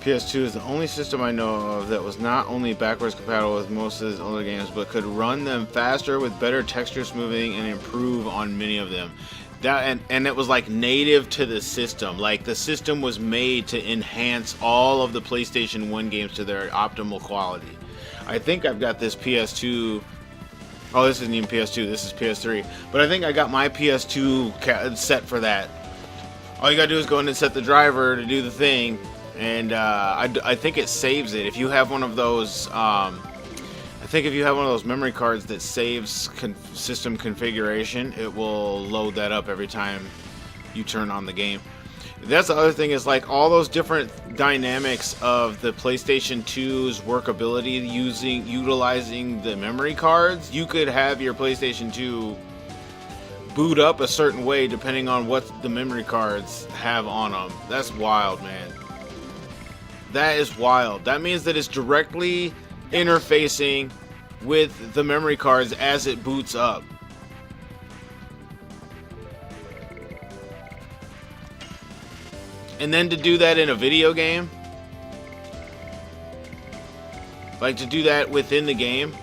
PS2 is the only system I know of that was not only backwards compatible with most of the older games, but could run them faster with better texture smoothing and improve on many of them. That and it was like native to the system. Like, the system was made to enhance all of the PlayStation 1 games to their optimal quality. I think I've got this PS2. Oh, this isn't even PS2. This is PS3. But I think I got my PS2 set for that. All you gotta do is go in and set the driver to do the thing. And I think it saves it. If you have one of those, I think if you have one of those memory cards that saves system configuration, it will load that up every time you turn on the game. That's the other thing, is like all those different dynamics of the PlayStation 2's workability utilizing the memory cards. You could have your PlayStation 2 boot up a certain way depending on what the memory cards have on them. That's wild, man. That is wild. That means that it's directly interfacing with the memory cards as it boots up. And then to do that in a video game? Like to do that within the game?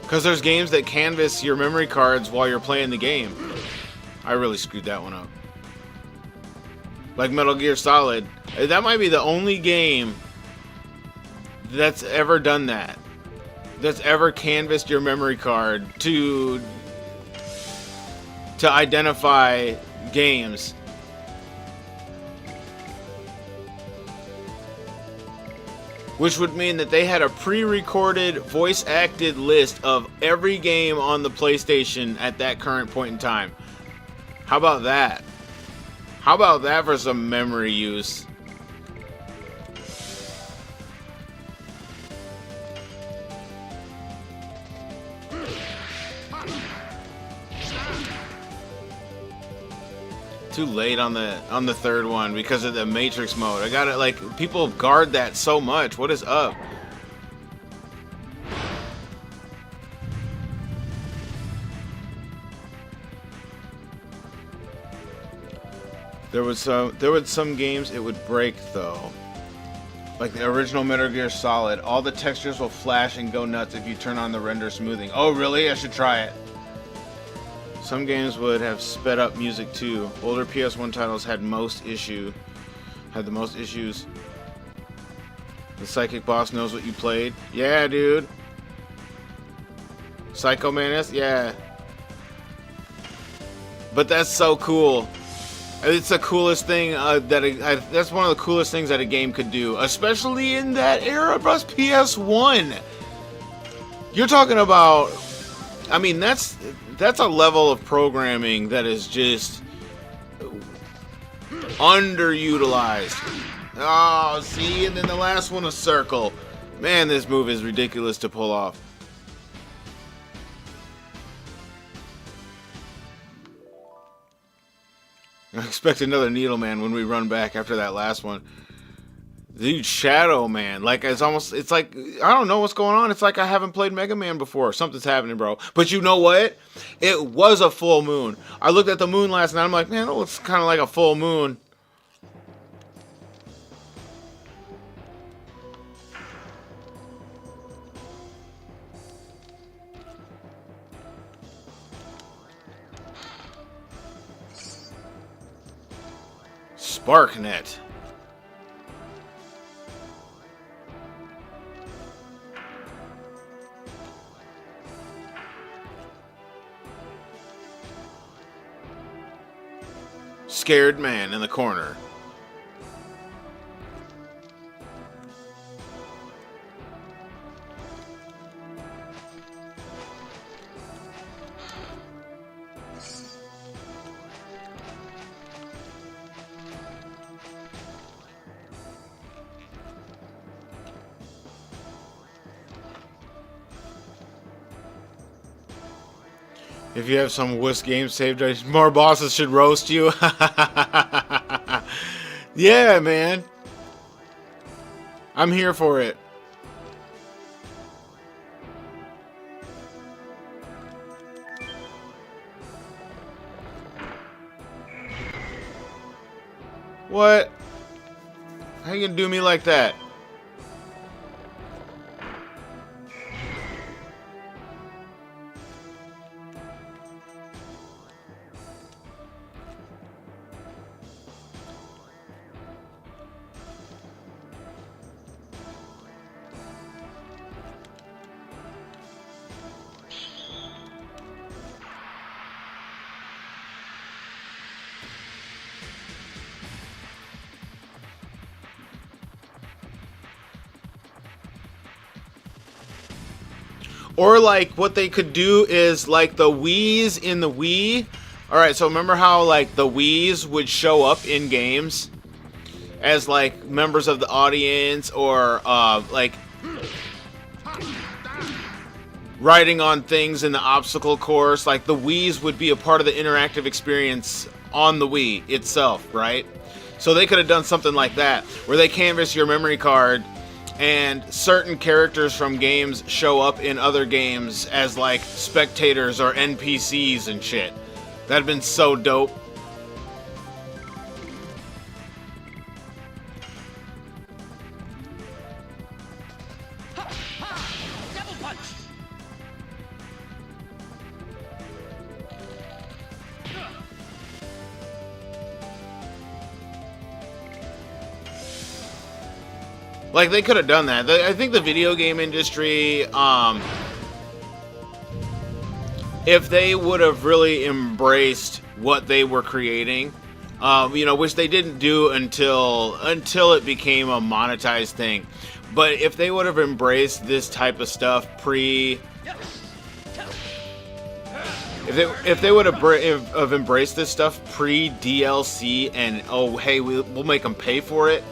Because there's games that canvas your memory cards while you're playing the game. I really screwed that one up. Like Metal Gear Solid. That might be the only game that's ever done that. That's ever canvassed your memory card to identify games. Which would mean that they had a pre-recorded, voice-acted list of every game on the PlayStation at that current point in time. How about that? How about that for some memory use? Too late on the third one because of the Matrix mode. I gotta, like, people guard that so much. What is up? There was some games it would break though. Like the original Metal Gear Solid, all the textures will flash and go nuts if you turn on the render smoothing. Oh really? I should try it. Some games would have sped up music too. Older PS1 titles had the most issues. The psychic boss knows what you played. Yeah, dude. Psycho Manus? Yeah. But that's so cool. It's the coolest thing that's one of the coolest things that a game could do, especially in that era, plus PS1. You're talking about, I mean, that's a level of programming that is just underutilized. Oh, see, and then the last one, a circle. Man, this move is ridiculous to pull off. I expect another Needle Man when we run back after that last one. Dude, Shadow Man. Like, it's like, I don't know what's going on. It's like I haven't played Mega Man before. Something's happening, bro. But you know what? It was a full moon. I looked at the moon last night. I'm like, man, it looks kind of like a full moon. SparkNet. Scared man in the corner. If you have some wuss game saved, more bosses should roast you. Yeah, man. I'm here for it. What? How you gonna do me like that? Or like what they could do is like the Wii's in the Wii. Alright, so remember how like the Wii's would show up in games as like members of the audience or like riding on things in the obstacle course. Like the Wii's would be a part of the interactive experience on the Wii itself, right? So they could have done something like that where they canvas your memory card and certain characters from games show up in other games as like spectators or NPCs and shit. That'd been so dope. Like, they could have done that. I think the video game industry, if they would have really embraced what they were creating, which they didn't do until it became a monetized thing. But if they would have embraced this type of stuff if they would have embraced this stuff pre DLC and we'll make them pay for it,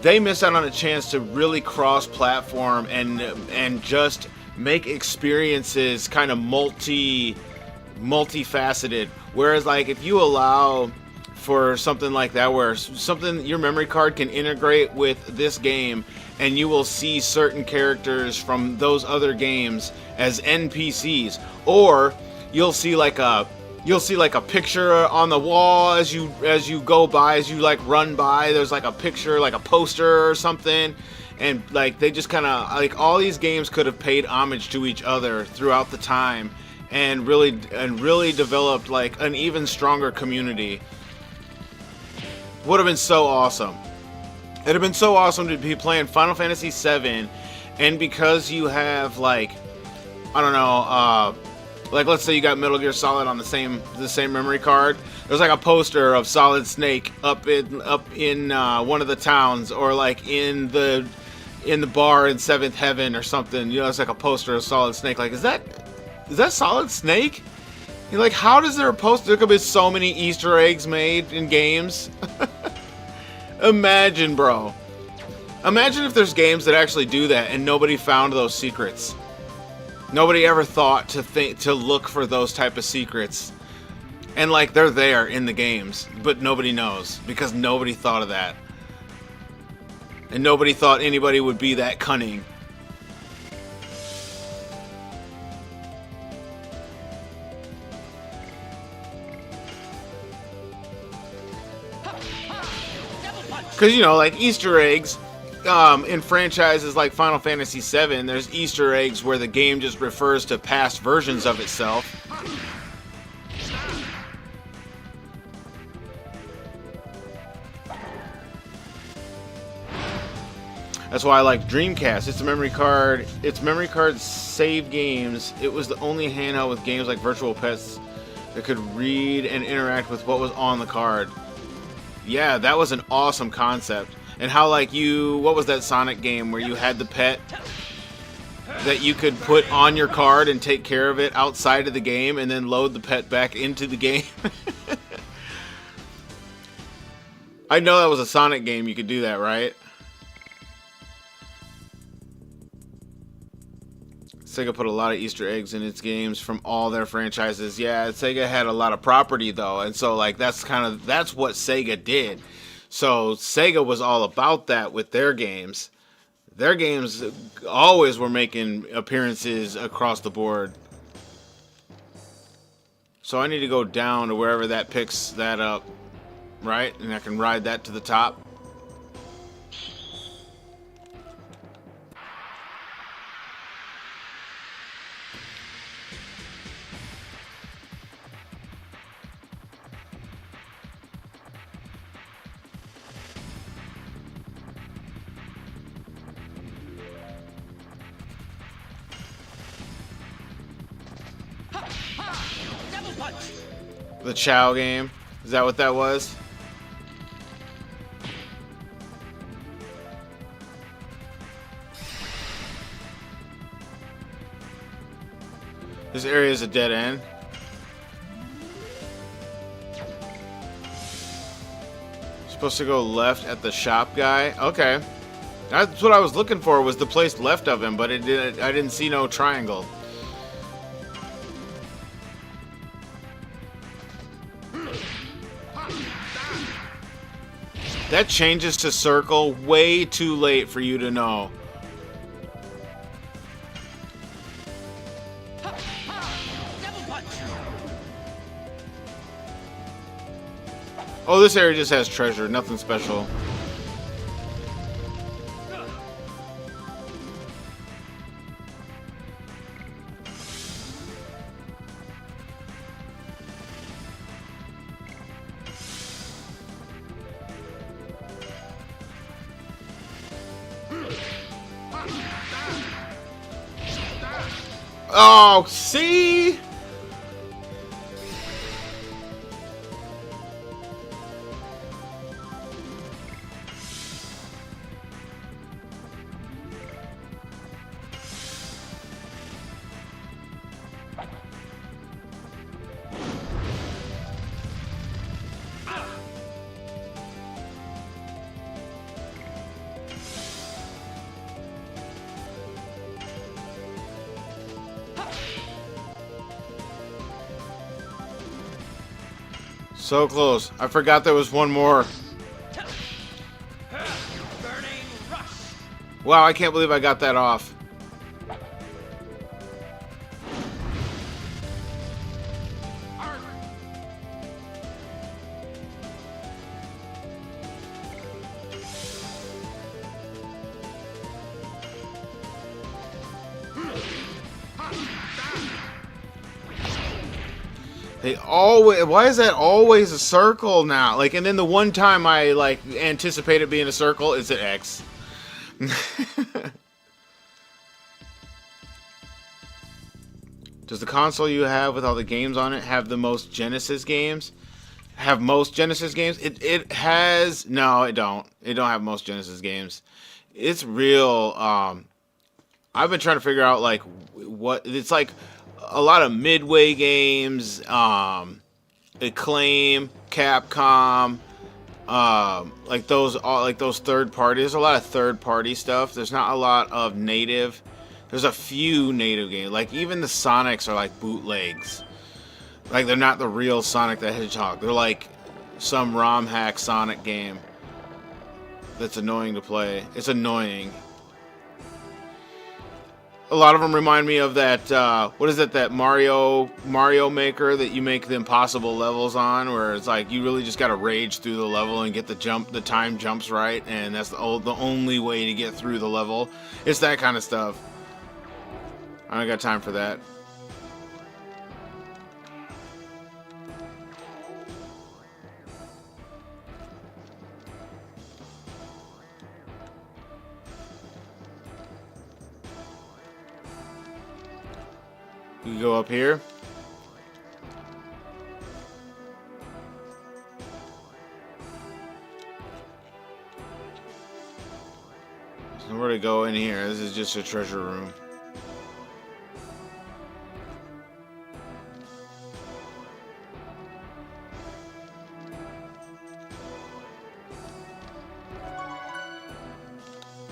they miss out on a chance to really cross-platform and just make experiences kind of multifaceted. Whereas, like, if you allow for something like that, where your memory card can integrate with this game, and you will see certain characters from those other games as NPCs, or you'll see like a picture on the wall as you go by, as you like run by. There's like a picture, like a poster or something, and like they just kind of like all these games could have paid homage to each other throughout the time, and really developed like an even stronger community. Would have been so awesome. It'd have been so awesome to be playing Final Fantasy VII, and because you have like, I don't know, like let's say you got Metal Gear Solid on the same memory card. There's like a poster of Solid Snake up in one of the towns, or like in the bar in Seventh Heaven or something. You know, it's like a poster of Solid Snake. Like, is that Solid Snake? You're like, how does there a poster? There could be so many Easter eggs made in games. Imagine, bro. Imagine if there's games that actually do that and nobody found those secrets. Nobody ever thought to look for those type of secrets. And like they're there in the games, but nobody knows because nobody thought of that. And nobody thought anybody would be that cunning. Because, you know, like Easter eggs in franchises like Final Fantasy VII, there's Easter eggs where the game just refers to past versions of itself. That's why I like Dreamcast. Its memory card save games. It was the only handheld with games like Virtual Pets that could read and interact with what was on the card. Yeah, that was an awesome concept. And how, like, what was that Sonic game where you had the pet that you could put on your card and take care of it outside of the game and then load the pet back into the game? I know that was a Sonic game, you could do that, right? Sega put a lot of Easter eggs in its games from all their franchises. Yeah, Sega had a lot of property though, and so like that's what Sega did. So Sega was all about that with their games. Their games always were making appearances across the board. So I need to go down to wherever that picks that up, right? And I can ride that to the top. The Chow game? Is that what that was? This area is a dead end. Supposed to go left at the shop guy? Okay. That's what I was looking for, was the place left of him, but I didn't see no triangle. That changes to circle way too late for you to know. Oh, this area just has treasure, nothing special. Oh, see? So close. I forgot there was one more. Burning rush. Wow, I can't believe I got that off. They always. Why is that always a circle now? Like, and then the one time I like anticipate it being a circle, it's an X. Does the console you have with all the games on it have the most Genesis games? Have most Genesis games? It has. No, it don't. It don't have most Genesis games. It's real. I've been trying to figure out like what it's like. A lot of Midway games, Acclaim, Capcom, like those third party. There's a lot of third party stuff. There's not a lot of native. There's a few native games. Like even the Sonics are like bootlegs. Like they're not the real Sonic the Hedgehog. They're like some ROM hack Sonic game that's annoying to play. It's annoying. A lot of them remind me of that, what is it, that Mario Maker that you make the impossible levels on, where it's like you really just gotta rage through the level and get the time jumps right, and that's the only way to get through the level. It's that kind of stuff. I don't got time for that. You go up here. There's nowhere to go in here. This is just a treasure room.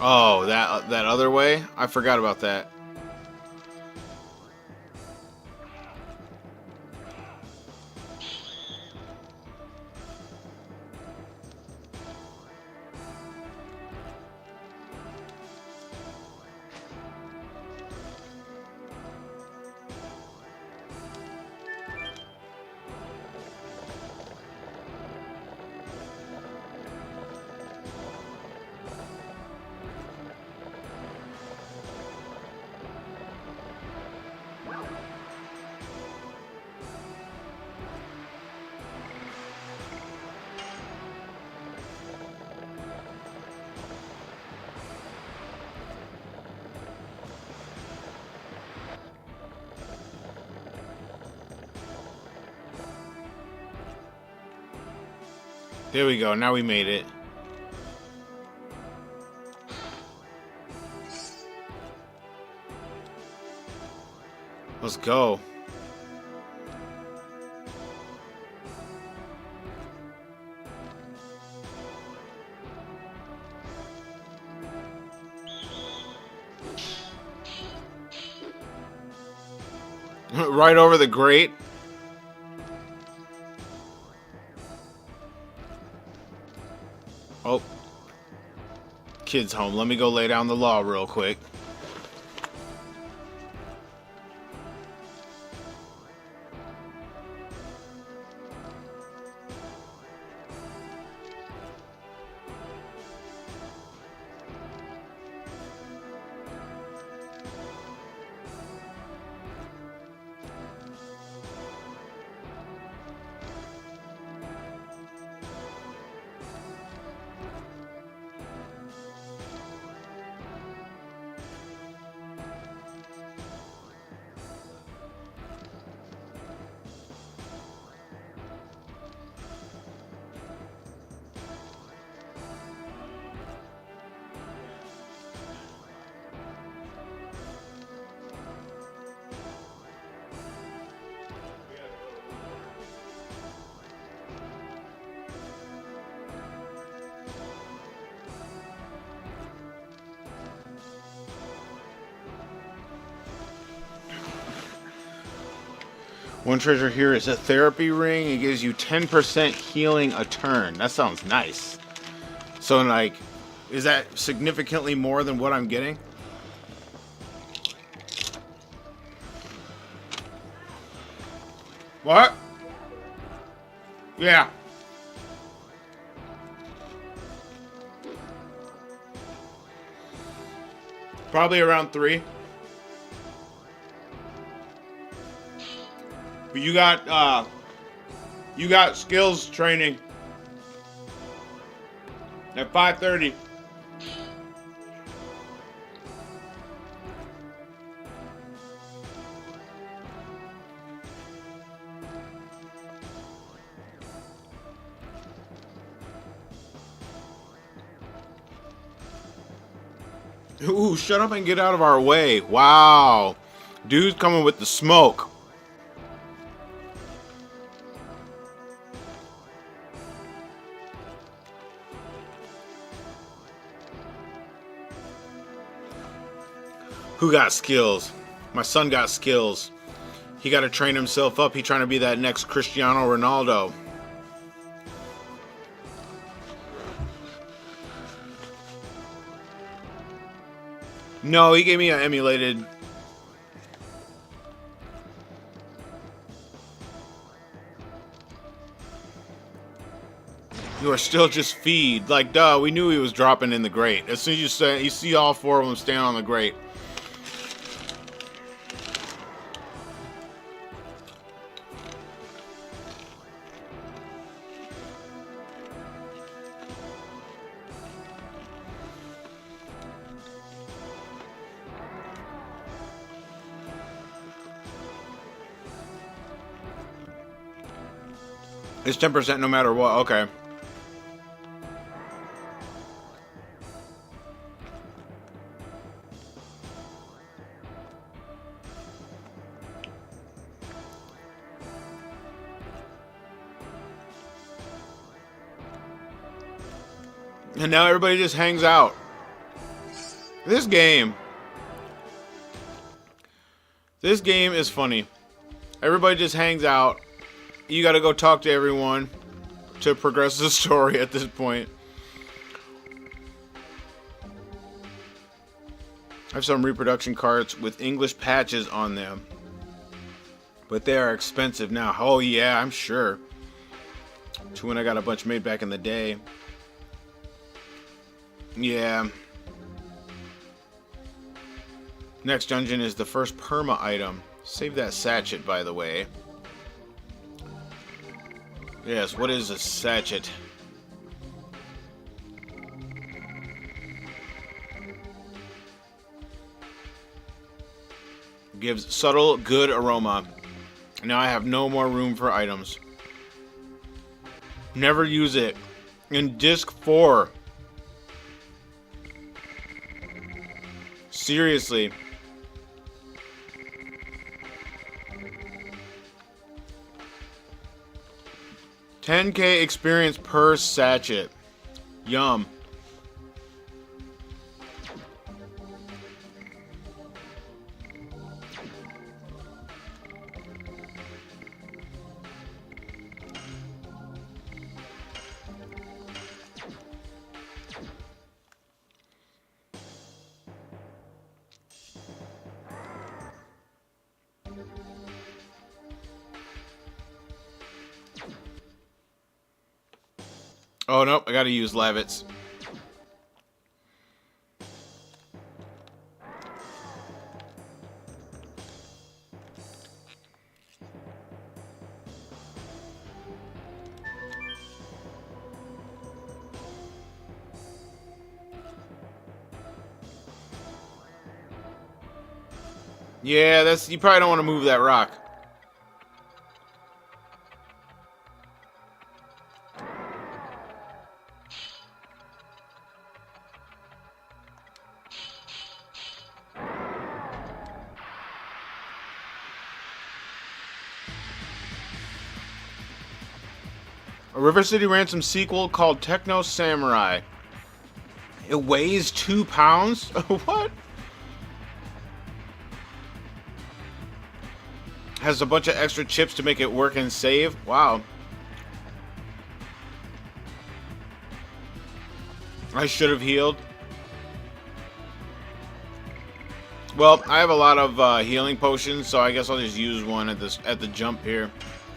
Oh, that other way? I forgot about that. There we go. Now we made it. Let's go. Right over the grate. Oh. Kid's home. Let me go lay down the law real quick. One treasure here is a therapy ring. It gives you 10% healing a turn. That sounds nice. So, like, is that significantly more than what I'm getting? What? Yeah. Probably around 3. But you got skills training at 5:30. Ooh, shut up and get out of our way. Wow. Dude's coming with the smoke. Who got skills? My son got skills. He got to train himself up. He trying to be that next Cristiano Ronaldo. No, he gave me an emulated. You are still just feed. Like, duh, we knew he was dropping in the grate. As soon as you see all 4 of them stand on the grate. It's 10% no matter what. Okay. And now everybody just hangs out. This game is funny. Everybody just hangs out. You gotta go talk to everyone to progress the story at this point. I have some reproduction carts with English patches on them. But they are expensive now. Oh yeah, I'm sure. To when I got a bunch made back in the day. Yeah. Next dungeon is the first perma item. Save that sachet, by the way. Yes, what is a sachet? Gives subtle, good aroma. Now I have no more room for items. Never use it. In disc 4. Seriously. 10k experience per sachet. Yum. Oh, nope, I gotta use Lavitz. Yeah, that's, you probably don't want to move that rock. A River City Ransom sequel called Techno Samurai. It weighs 2 pounds? What? Has a bunch of extra chips to make it work and save. Wow. I should have healed. Well, I have a lot of healing potions, so I guess I'll just use one at the jump here.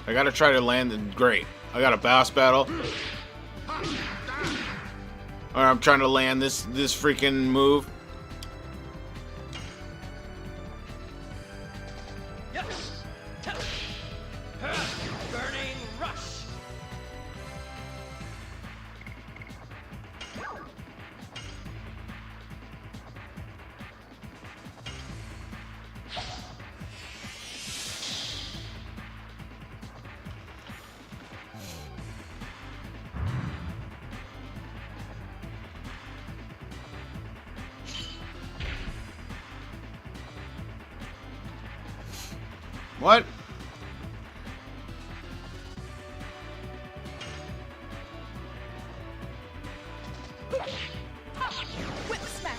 I gotta try to land it. Great. I got a boss battle. Alright, I'm trying to land this freaking move. Yes. Burning rush. What? Whip smash.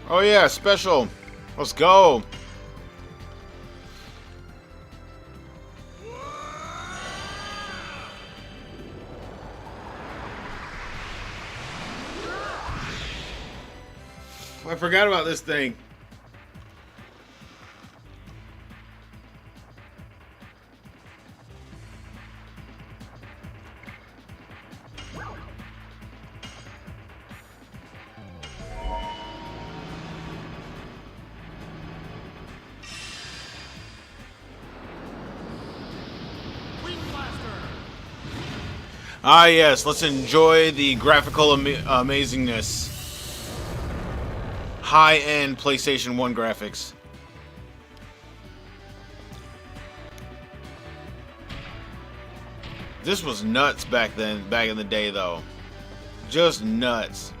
Oh yeah, special. Let's go. I forgot about this thing. Ah yes, let's enjoy the graphical amazingness. High-end PlayStation 1 graphics. This was nuts back then, back in the day though. Just nuts.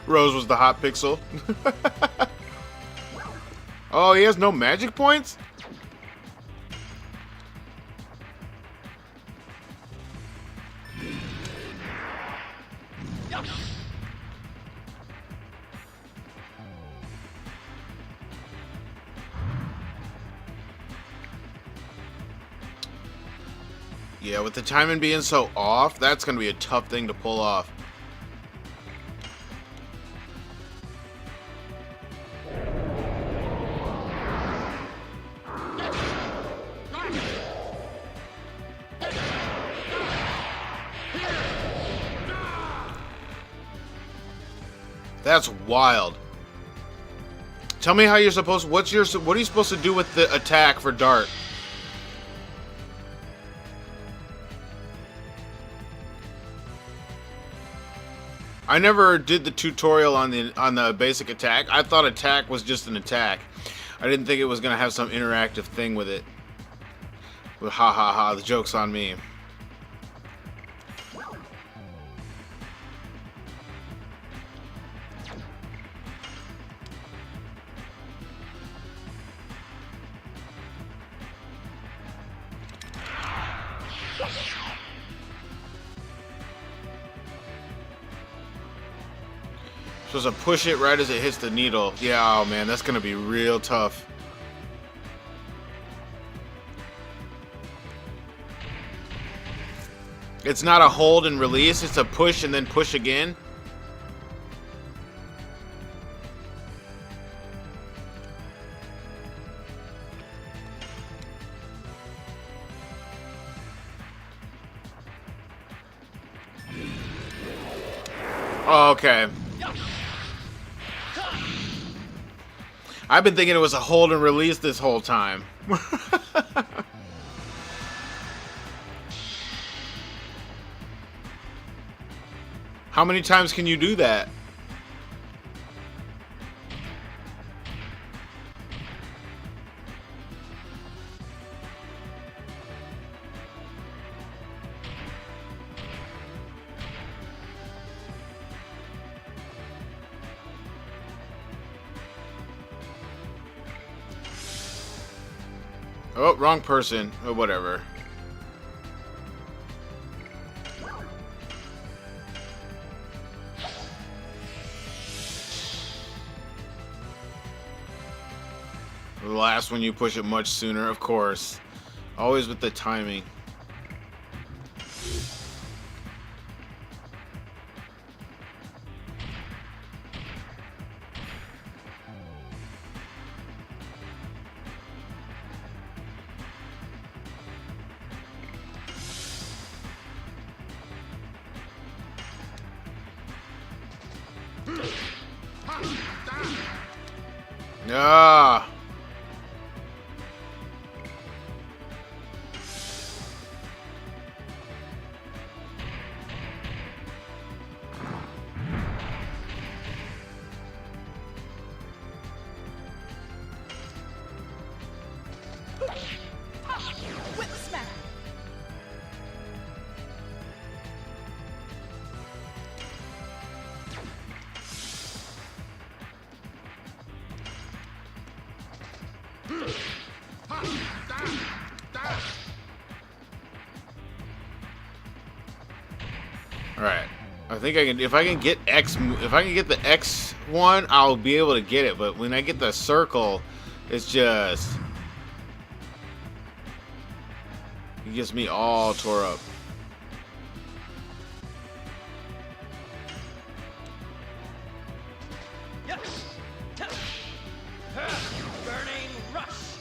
Rose was the hot pixel. Oh, he has no magic points? Yeah, with the timing being so off, that's going to be a tough thing to pull off. That's wild. Tell me how you're supposed. What are you supposed to do with the attack for Dart? I never did the tutorial on the basic attack. I thought attack was just an attack. I didn't think it was gonna have some interactive thing with it. But ha ha ha, the joke's on me. Supposed to push it right as it hits the needle. Yeah, oh man, that's gonna be real tough. It's not a hold and release, it's a push and then push again. Oh, okay. I've been thinking it was a hold and release this whole time. How many times can you do that? Oh, wrong person. Oh, whatever. The last one you push it much sooner, of course. Always with the timing. Ah. Whip smack. All right. I think I can. If I can get X, if I can get the X one, I'll be able to get it. But when I get the circle, it's just it gets me all tore up. Yes. Burning rush.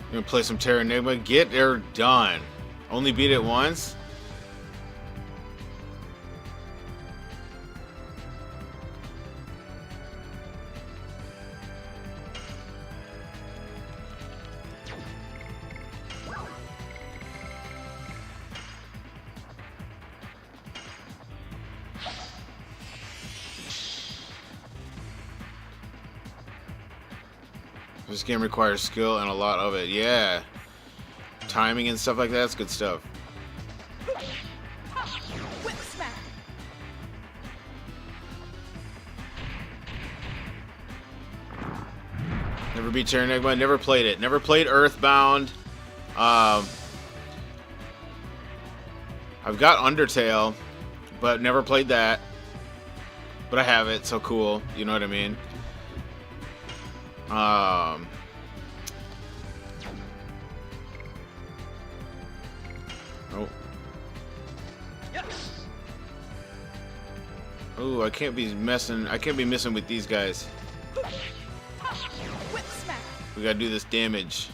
I'm gonna play some Terra Enigma. Get her done. Only beat it once. This game requires skill and a lot of it. Yeah. Timing and stuff like that's good stuff. Whip smack. Never beat Terra Enigma. Never played it. Never played Earthbound. I've got Undertale, but never played that. But I have it, so cool. You know what I mean? Oh. Yes. Oh, I can't be messing. I can't be messing with these guys. Whip smack. We gotta do this damage.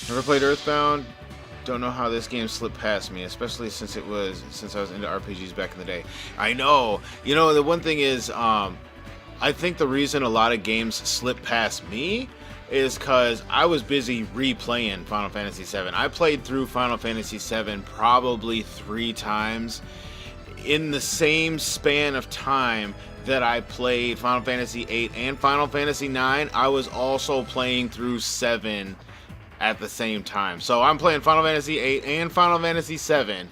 Never played Earthbound. Don't know how this game slipped past me, especially since I was into RPGs back in the day. I know. You know, the one thing is, I think the reason a lot of games slip past me is because I was busy replaying Final Fantasy VII. I played through Final Fantasy VII probably 3 times in the same span of time that I played Final Fantasy VIII and Final Fantasy IX. I was also playing through 7 at the same time. So I'm playing Final Fantasy VIII and Final Fantasy VII.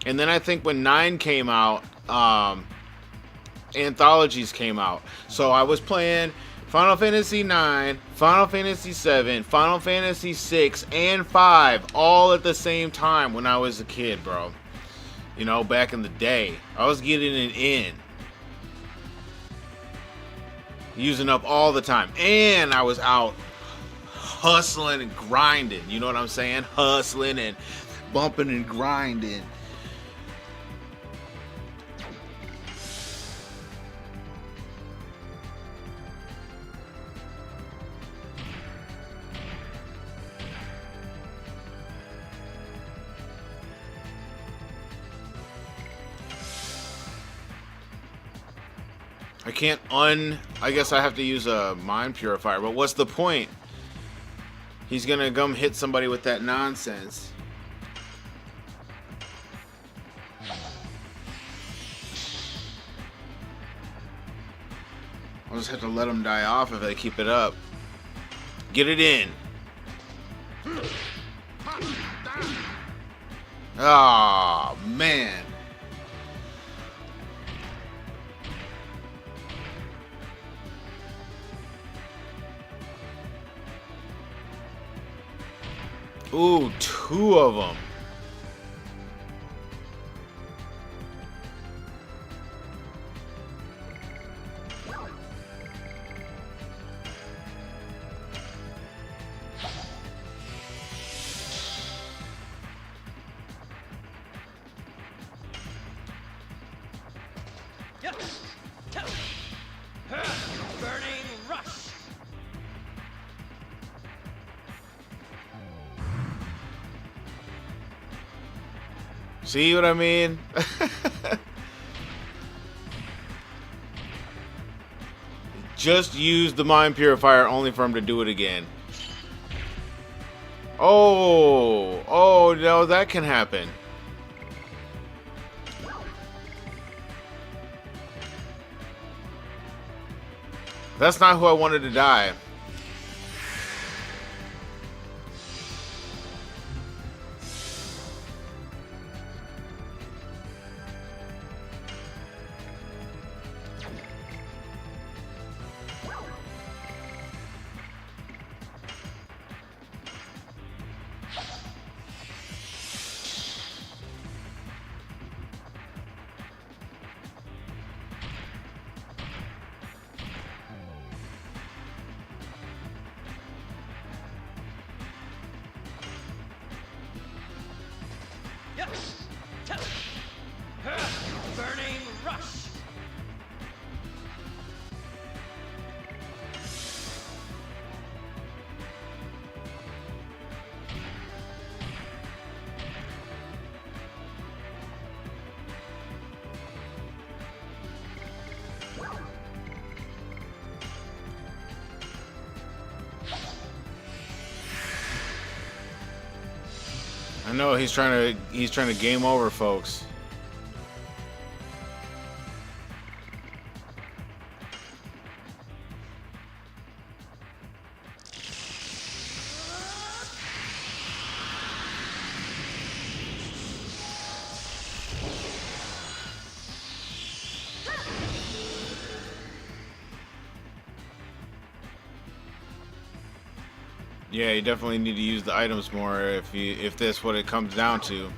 And then I think when 9 came out, anthologies came out. So I was playing Final Fantasy 9, Final Fantasy 7, Final Fantasy 6, and 5 all at the same time when I was a kid, bro. You know, back in the day. I was getting it in. Using up all the time. And I was out hustling and grinding. You know what I'm saying? Hustling and bumping and grinding. I can't I guess I have to use a mind purifier, but what's the point? He's gonna come hit somebody with that nonsense. I'll just have to let him die off if I keep it up. Get it in. Oh, man. Ooh, 2 of them. Yes. Burning rush. See what I mean? Just use the mind purifier only for him to do it again. Oh, no, that can happen. That's not who I wanted to die. Yes. Burning rush. I know he's trying to game over folks. Yeah, you definitely need to use the items more if that's what it comes down to.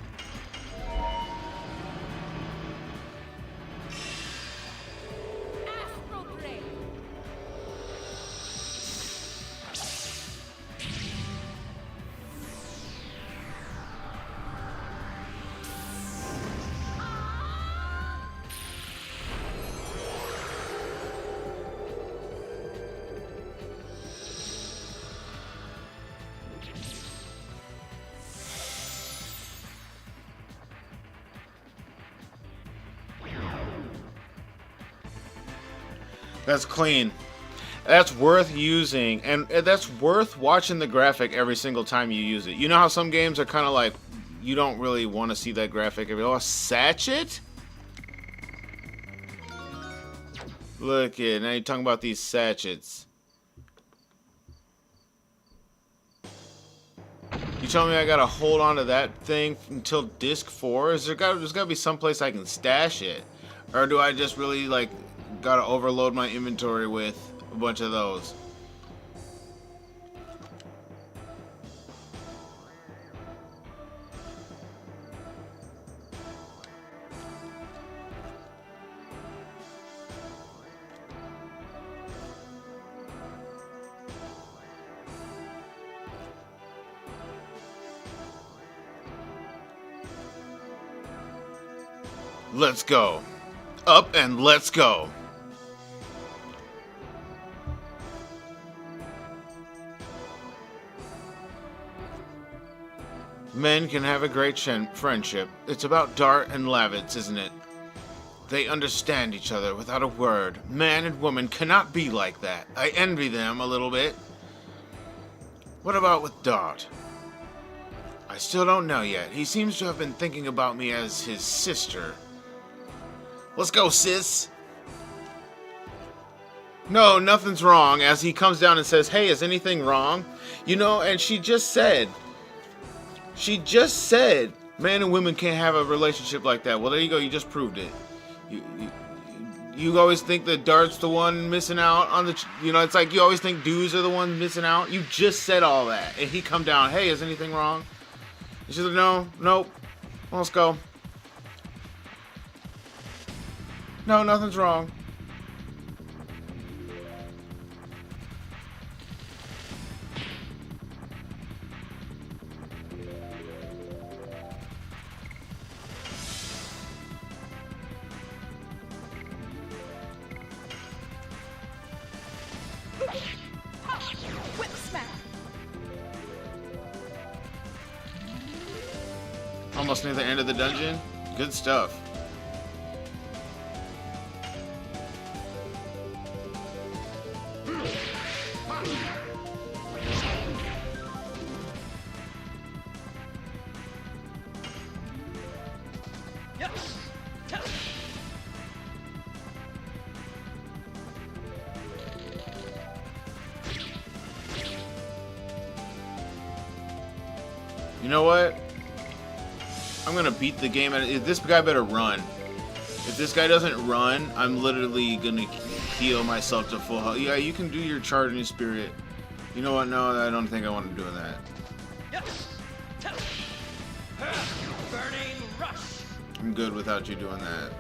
Astral Blade. That's clean. That's worth using, and that's worth watching the graphic every single time you use it. You know how some games are kind of like, you don't really want to see that graphic. Oh, Satchet? Look at, now you're talking about these Satchets. You telling me I gotta hold on to that thing until disc 4? There's gotta be some place I can stash it? Or do I just really, like, gotta overload my inventory with a bunch of those. Let's go. Up and let's go. Men can have a great friendship. It's about Dart and Lavitz, isn't it? They understand each other without a word. Man and woman cannot be like that. I envy them a little bit. What about with Dart? I still don't know yet. He seems to have been thinking about me as his sister. Let's go, sis. No, nothing's wrong, as he comes down and says, hey, is anything wrong? You know, and she just said, man and women can't have a relationship like that. Well, there you go. You just proved it. You always think that Dart's the one missing out on the, you know, it's like you always think dudes are the ones missing out. You just said all that. And he come down, hey, is anything wrong? And she's like, no, nope. Well, let's go. No, nothing's wrong. Whip smack. Almost near the end of the dungeon. Good stuff. You know what? I'm gonna beat the game at it. This guy better run. If this guy doesn't run, I'm literally gonna heal myself to full health. Yeah, you can do your charging spirit. You know what? No, I don't think I want to do that. Burning rush. I'm good without you doing that.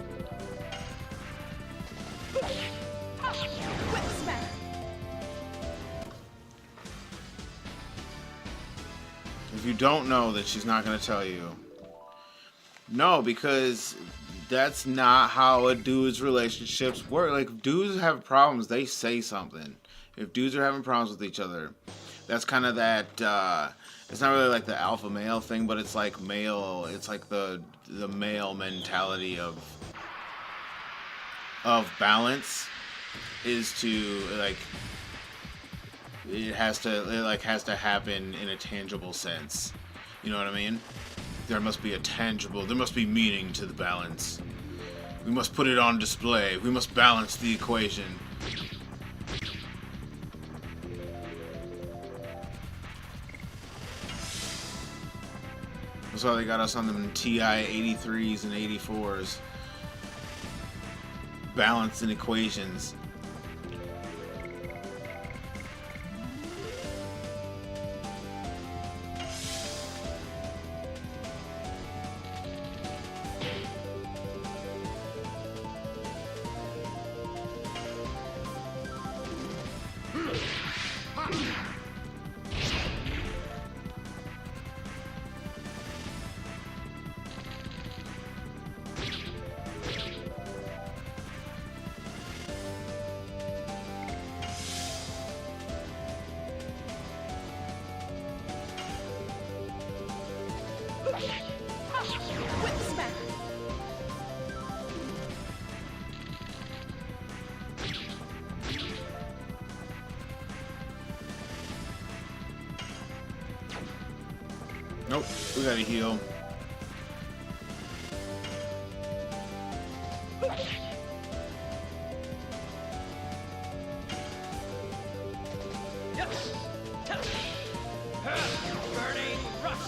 Whip smack. If you don't know that she's not going to tell you. No, because that's not how a dude's relationships work. Like, dudes have problems, they say something. If dudes are having problems with each other, that's kind of that, it's not really like the alpha male thing, but it's like male, it's like the male mentality of balance is to, like, it has to happen in a tangible sense. You know what I mean? There must be meaning to the balance. We must put it on display. We must balance the equation. That's why they got us on them TI 83s and 84s. Balance and equations. Whip smack. Nope, we gotta heal. Burning rush.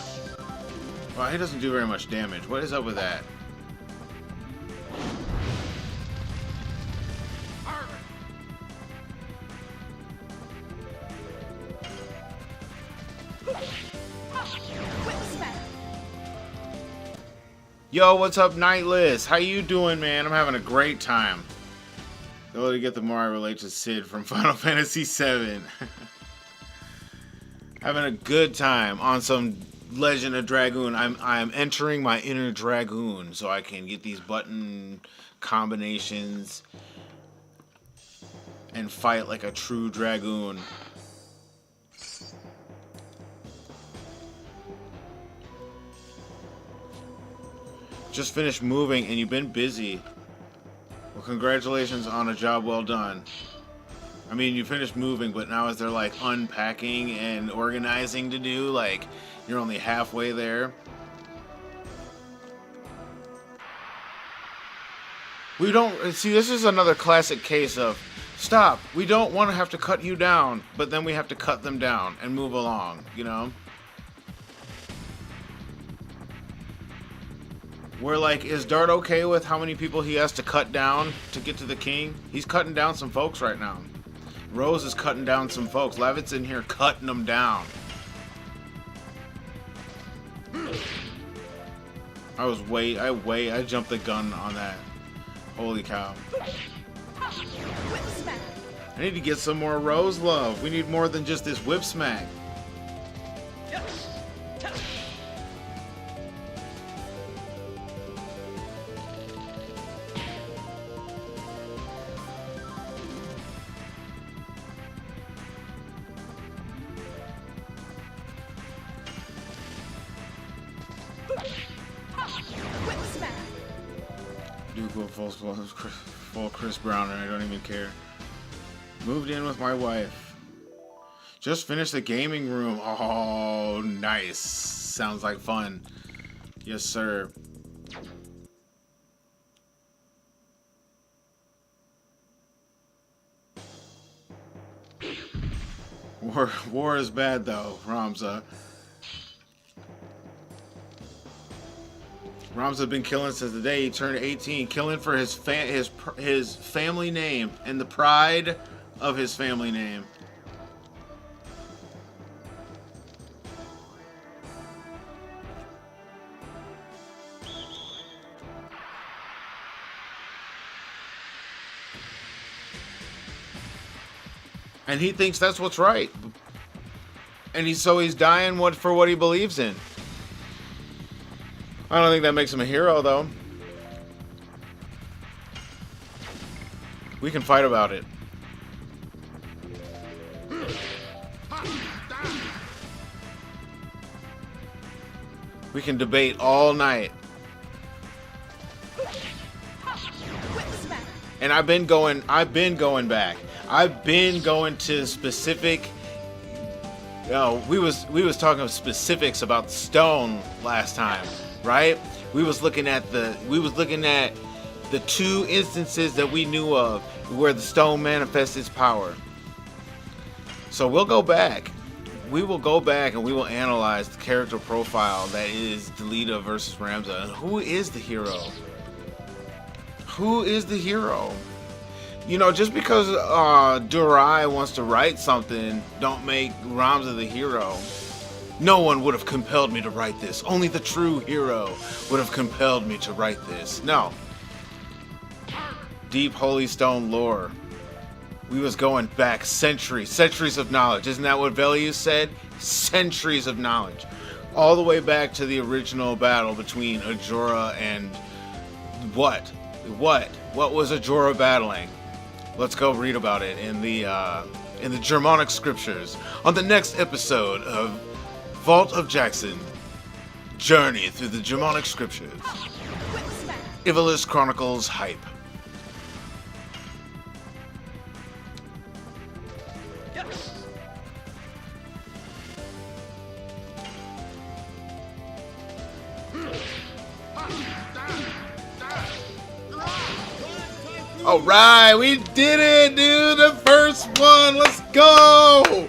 Wow, he doesn't do very much damage. What is up with that? Yo, what's up, Nightless? How you doing, man? I'm having a great time. The older I get, the more I relate to Sid from Final Fantasy VII. Having a good time on some Legend of Dragoon. I'm entering my inner Dragoon so I can get these button combinations and fight like a true Dragoon. Just finished moving and you've been busy. Well, congratulations on a job well done. I mean, you finished moving, but now is there like unpacking and organizing to do? Like, you're only halfway there. We don't see, this is another classic case of stop. We don't want to have to cut you down, but then we have to cut them down and move along, you know? We're like, is Dart okay with how many people he has to cut down to get to the king? He's cutting down some folks right now. Rose is cutting down some folks. Levitt's in here cutting them down. I jumped the gun on that. Holy cow. Whip smack. I need to get some more Rose love. We need more than just this whip smack. Whip smack. Do go full Chris Brown and I don't even care. Moved in with my wife. Just finished the gaming room. Oh, nice. Sounds like fun. Yes, sir. War is bad though, Ramza. Ramza been killing since the day he turned 18, killing for his family name and the pride of his family name. And he thinks that's what's right. And he's dying for what he believes in. I don't think that makes him a hero, though. We can fight about it. We can debate all night. And I've been going back. I've been going to specific. We was talking specifics about stone last time, right? We was looking at the two instances that we knew of where the stone manifests its power. So we'll go back. We will go back and we will analyze the character profile that is Delita versus Ramza. Who is the hero? Who is the hero? You know, just because Durai wants to write something, don't make Ramza the hero. No one would have compelled me to write this. Only the true hero would have compelled me to write this. No. Deep Holy Stone lore. We was going back centuries of knowledge. Isn't that what Velius said? Centuries of knowledge. All the way back to the original battle between Ajora and what? What was Ajora battling? Let's go read about it in the Germanic scriptures on the next episode of Vault of Jackson. Journey through the Germanic scriptures. Ivalus Chronicles hype. Alright, we did it, dude! The first one! Let's go!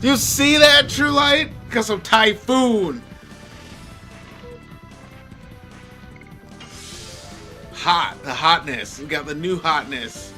Do you see that, True Light? Got some Typhoon! Hot, the hotness. We got the new hotness.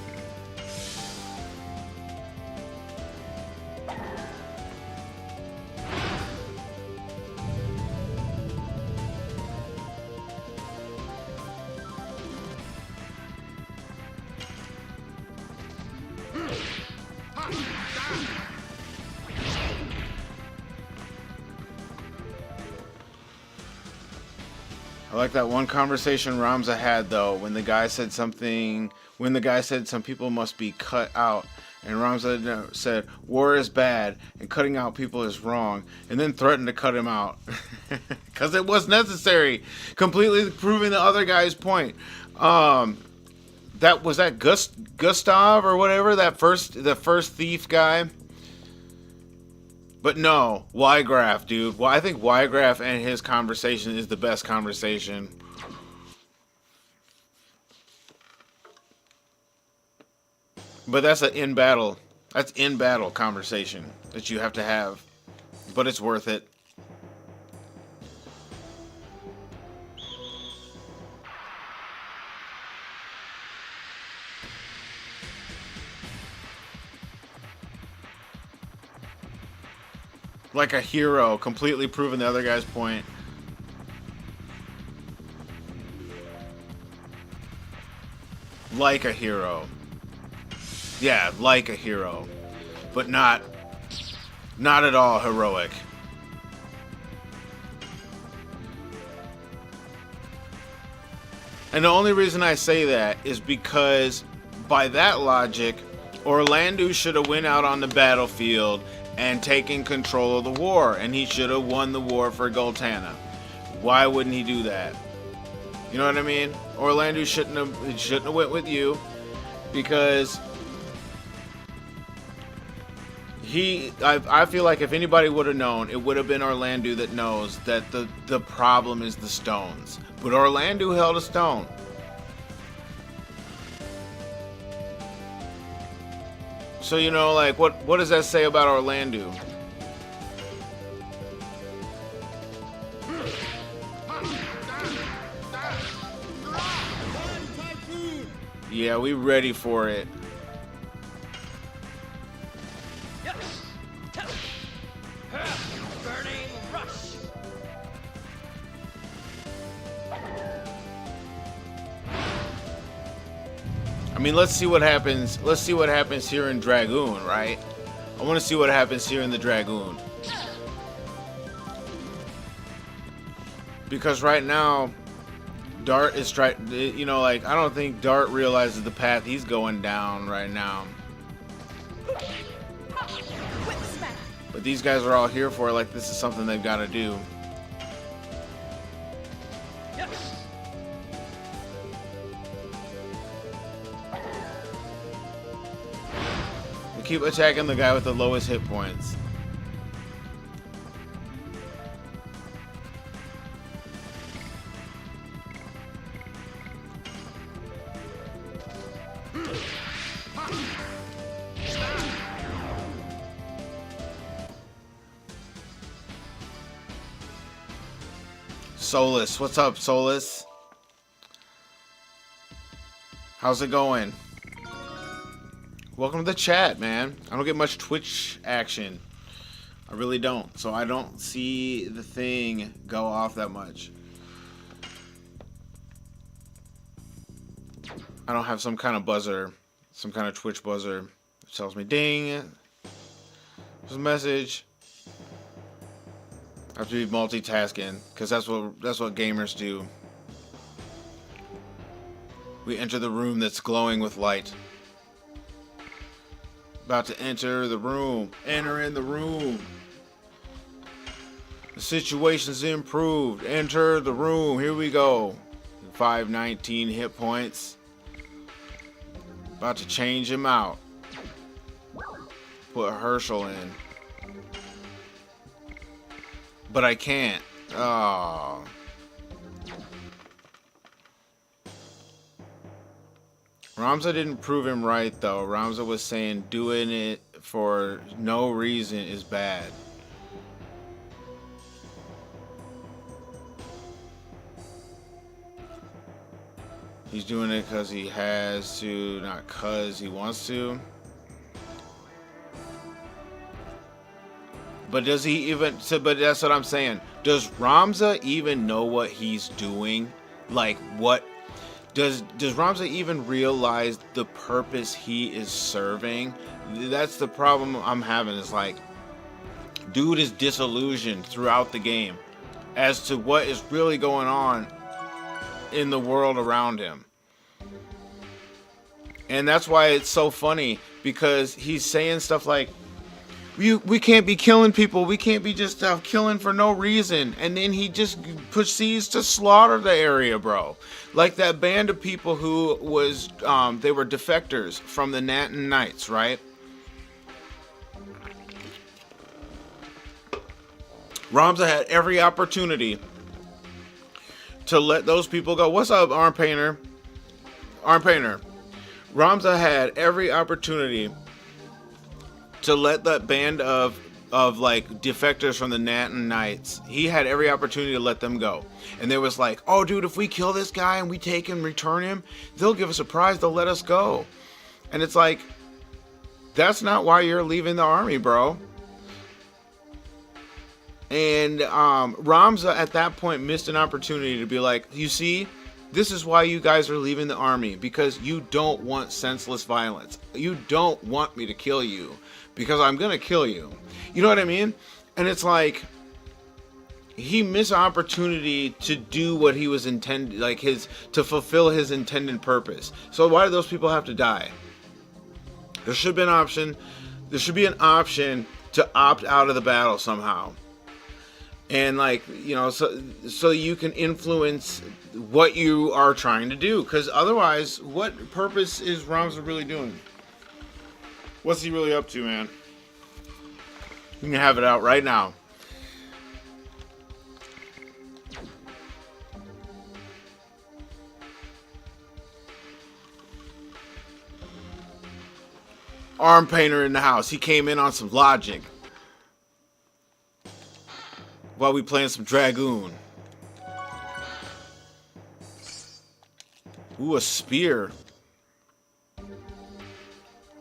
I like that one conversation Ramza had though when the guy said something. When the guy said some people must be cut out, and Ramza said war is bad and cutting out people is wrong, and then threatened to cut him out because it was necessary, completely proving the other guy's point. That was that Gustav or whatever, the first thief guy. But no, Ygraph, dude. Well, I think Ygraph and his conversation is the best conversation. But that's an in-battle. That's in-battle conversation that you have to have. But it's worth it. Like a hero, completely proving the other guy's point. Like a hero. Yeah, like a hero. But not at all heroic. And the only reason I say that is because by that logic, Orlando should have went out on the battlefield and taken control of the war, and he should have won the war for Goltana. Why wouldn't he do that? You know what I mean? Orlando shouldn't have went with you, because I feel like if anybody would have known, it would have been Orlando that knows that the problem is the stones. But Orlando held a stone. So, you know, like, what does that say about Orlando? Yeah, we ready for it. Burning rush. I mean, let's see what happens. Let's see what happens here in Dragoon, right? I want to see what happens here in the Dragoon. Because right now, Dart is trying, you know, like, I don't think Dart realizes the path he's going down right now. But these guys are all here for it, like this is something they've got to do. We keep attacking the guy with the lowest hit points. Solus, what's up, Solus? How's it going? Welcome to the chat, man. I don't get much Twitch action. I really don't. So I don't see the thing go off that much. I don't have some kind of buzzer, some kind of Twitch buzzer that tells me, ding, there's a message. I have to be multitasking, because that's what gamers do. We enter the room that's glowing with light. About to enter the room. Enter in the room. The situation's improved. Enter the room. Here we go. 519 hit points. About to change him out. Put Herschel in. But I can't. Oh. Ramza didn't prove him right, though. Ramza was saying doing it for no reason is bad. He's doing it because he has to, not because he wants to. But does he even, but that's what I'm saying. Does Ramza even know what he's doing? Like, what, does Ramza even realize the purpose he is serving? That's the problem I'm having, is like, dude is disillusioned throughout the game as to what is really going on in the world around him. And that's why it's so funny, because he's saying stuff like, we can't be killing people. We can't be just killing for no reason. And then he just proceeds to slaughter the area, bro. Like that band of people who was, they were defectors from the Nanton Knights, right? Ramza had every opportunity to let those people go. What's up, Arm Painter? Arm Painter. Ramza had every opportunity to let that band of like defectors from the Nanton Knights, he had every opportunity to let them go. And they was like, oh dude, if we kill this guy and we take him, return him, they'll give us a prize, they'll let us go. And it's like, that's not why you're leaving the army, bro. And Ramza at that point missed an opportunity to be like, you see, this is why you guys are leaving the army, because you don't want senseless violence. You don't want me to kill you, because I'm gonna kill you. You know what I mean? And it's like, he missed an opportunity to do what he was intended, like to fulfill his intended purpose. So why do those people have to die? There should be an option. There should be an option to opt out of the battle somehow. And like, you know, so you can influence what you are trying to do. Because otherwise, what purpose is Ramza really doing? What's he really up to, man? You can have it out right now. Arm Painter in the house. He came in on some logic while we playing some Dragoon. Ooh, a spear.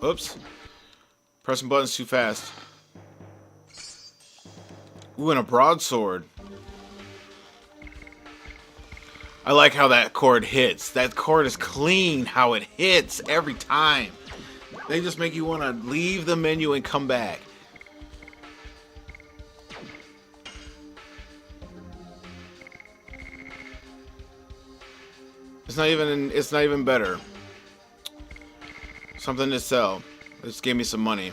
Oops. Pressing buttons too fast. Ooh, and a broadsword. I like how that chord hits. That chord is clean how it hits every time. They just make you want to leave the menu and come back. It's not even better. Something to sell. Just gave me some money.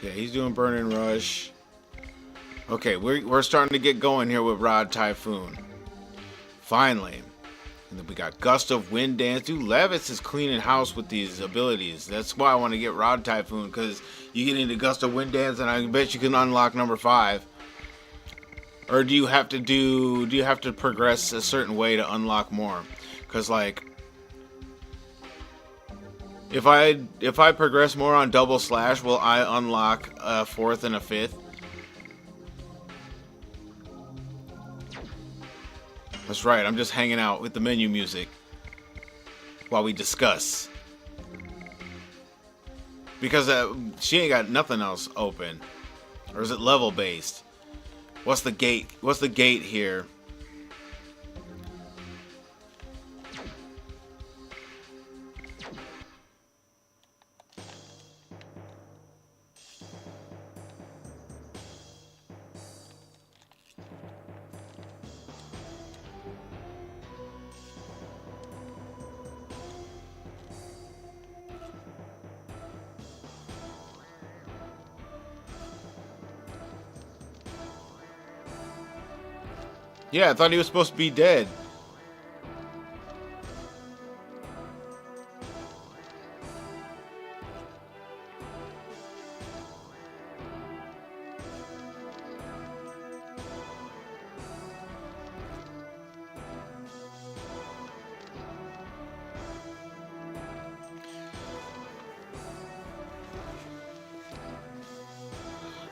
Yeah, he's doing Burn and Rush. Okay, we're starting to get going here with Rod Typhoon. Finally. And then we got Gust of Wind Dance. Dude, Levitz is cleaning house with these abilities. That's why I want to get Rod Typhoon, because you get into Gust of Wind Dance and I bet you can unlock number 5. Or do you have to progress a certain way to unlock more? Because like, if I progress more on Double Slash, will I unlock a 4th and a 5th? That's right, I'm just hanging out with the menu music while we discuss. Because she ain't got nothing else open. Or is it level based? What's the gate? What's the gate here? Yeah, I thought he was supposed to be dead.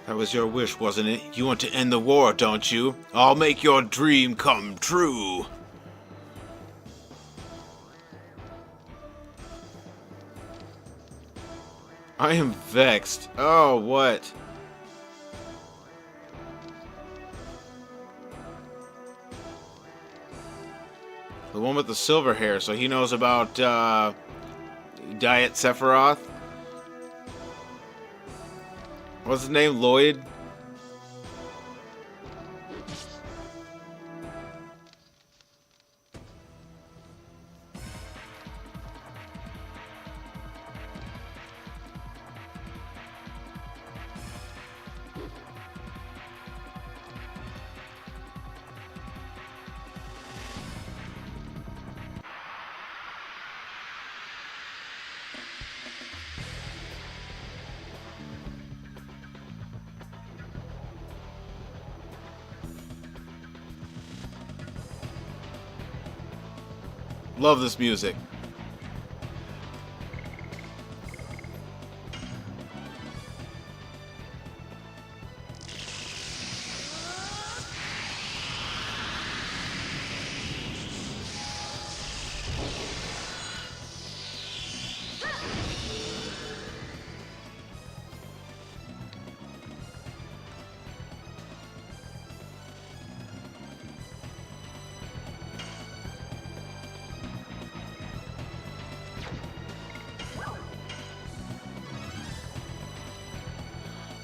That was your wish, wasn't it? You want to end the war, don't you? I'll make your dream come true. I am vexed. Oh, what? one with the silver hair, so he knows about Diet Sephiroth. What's his name? Lloyd? Love this music.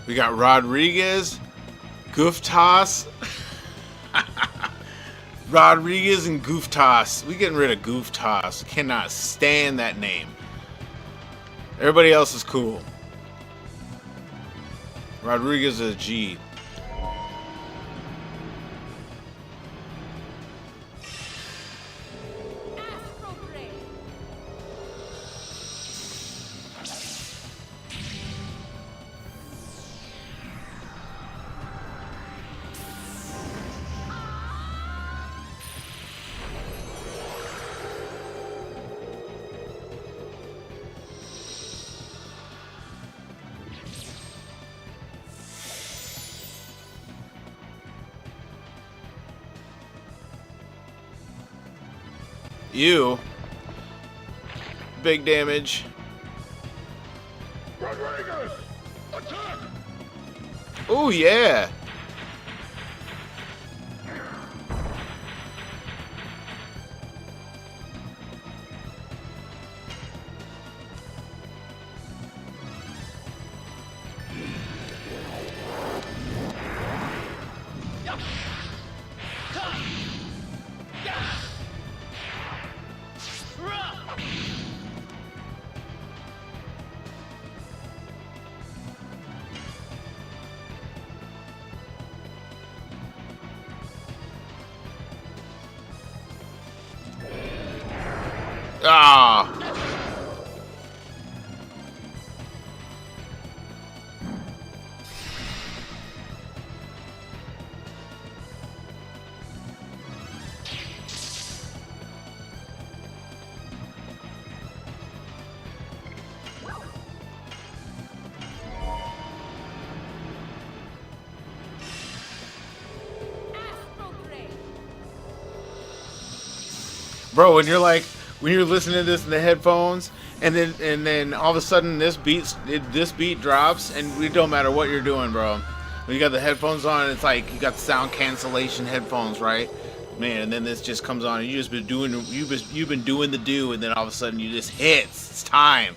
We got Rodriguez, Goof Toss. Rodriguez and Goof Toss. We getting rid of Goof Toss. Cannot stand that name. Everybody else is cool. Rodriguez is a G. Astro Ray. You. Big damage. Rodriguez! Attack! Oh yeah. Ah. Astro Ray. Bro, when you're listening to this in the headphones, and then all of a sudden this beat drops, and it don't matter what you're doing, bro. When you got the headphones on, it's like you got the sound cancellation headphones, right? Man, and then this just comes on, and you've been doing the do, and then all of a sudden you just hits. It's time.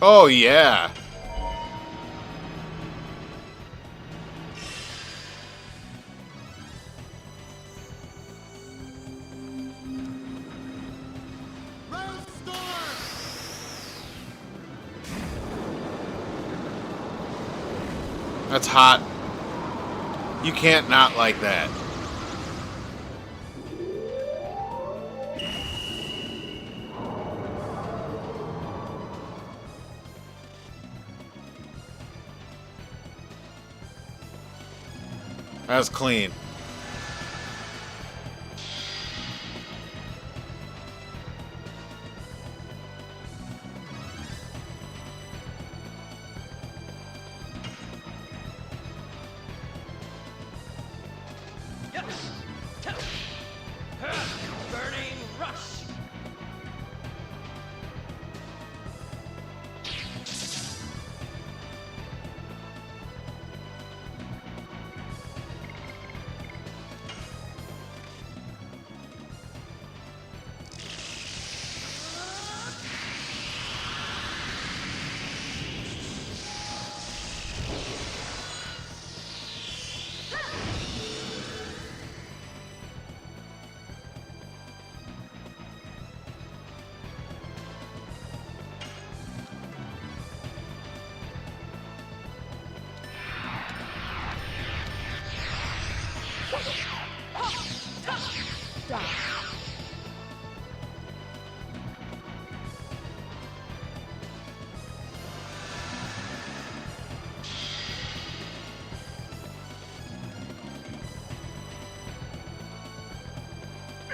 Oh, yeah. That's hot. You can't not like that. That's clean. Yes. Burning rush.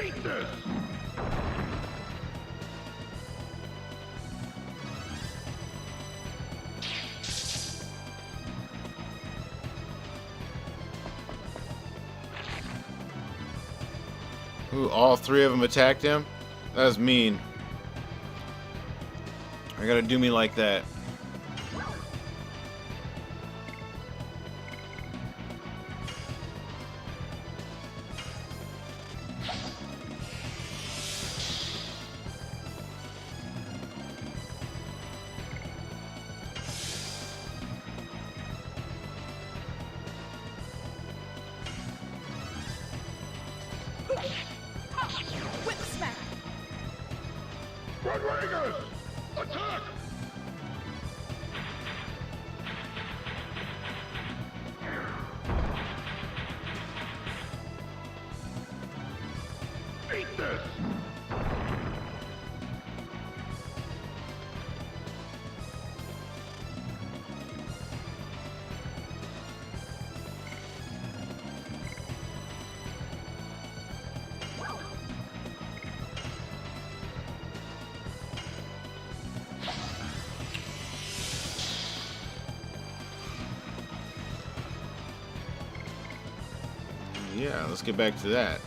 Eat this! Ooh, all three of them attacked him? That was mean. I gotta do me like that. Whip smack. Rodriguez! Attack! Eat this! Yeah, let's get back to that.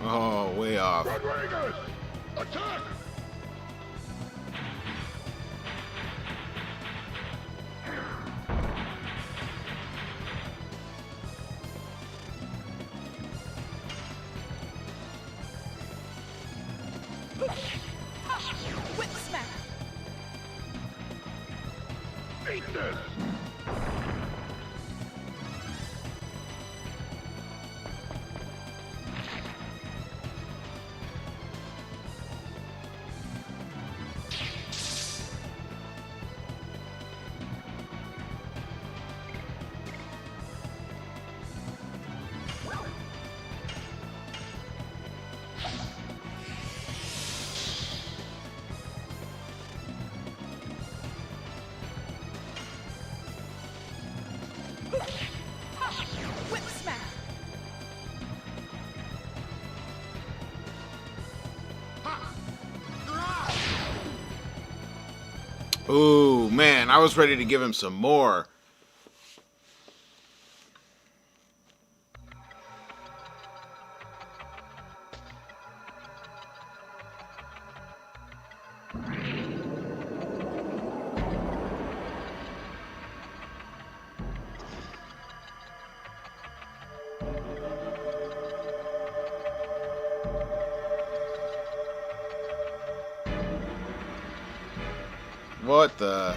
Oh, way off. Rodriguez! Attack! Whip smack. Eat this! Whip smack. Ooh, man, I was ready to give him some more. What the?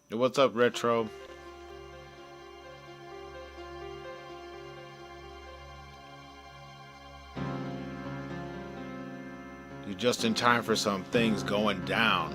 What's up, Retro? You're just in time for some things going down.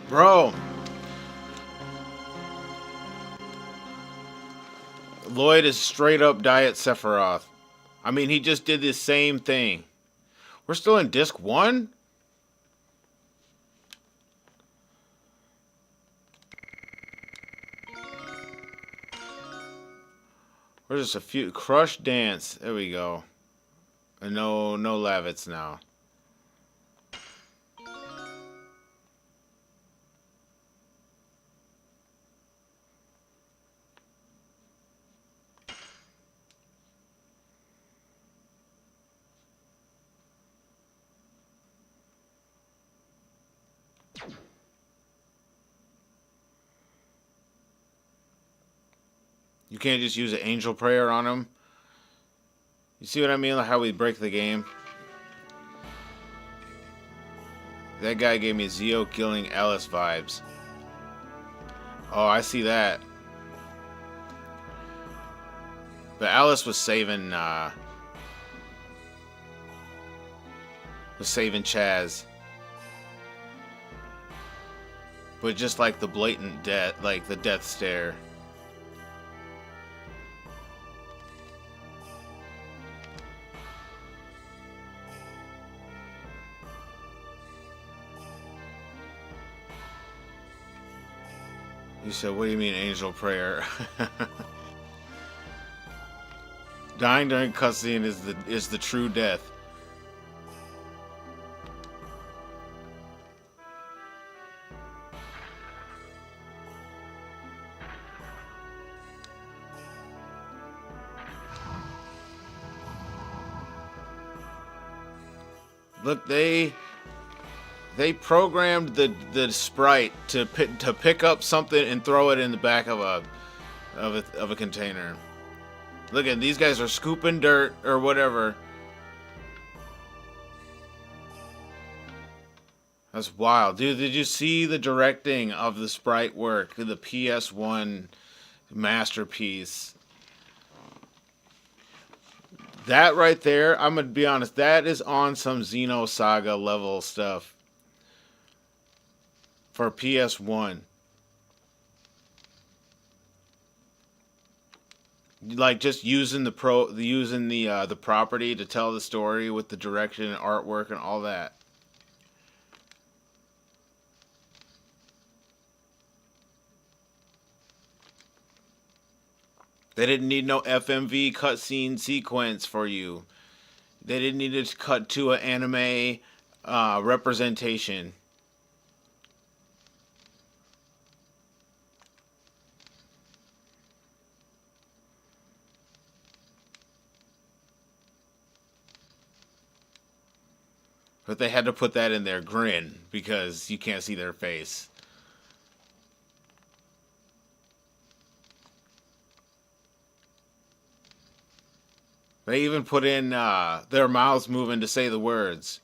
Bro, Lloyd is straight up Diet Sephiroth. I mean, he just did the same thing. We're still in disc 1? We're just a few. Crush Dance. There we go. And no Lavitz now. You can't just use an angel prayer on him. You see what I mean? Like how we break the game? That guy gave me Zeo killing Alice vibes. Oh, I see that. But Alice was saving Chaz. But just like the blatant death, like the death stare. You said, what do you mean angel prayer? Dying during cutscene is the true death. Look, they programmed the sprite to pick up something and throw it in the back of a container. Look at these guys are scooping dirt or whatever. That's wild, dude. Did you see the directing of the sprite work? The PS1 masterpiece. That right there, I'm gonna be honest, that is on some Xenosaga level stuff for PS1. Like just using the property to tell the story with the direction and artwork and all that. They didn't need no FMV cutscene sequence for you. They didn't need to cut to an anime representation. But they had to put that in their grin because you can't see their face. They even put in their mouths moving to say the words.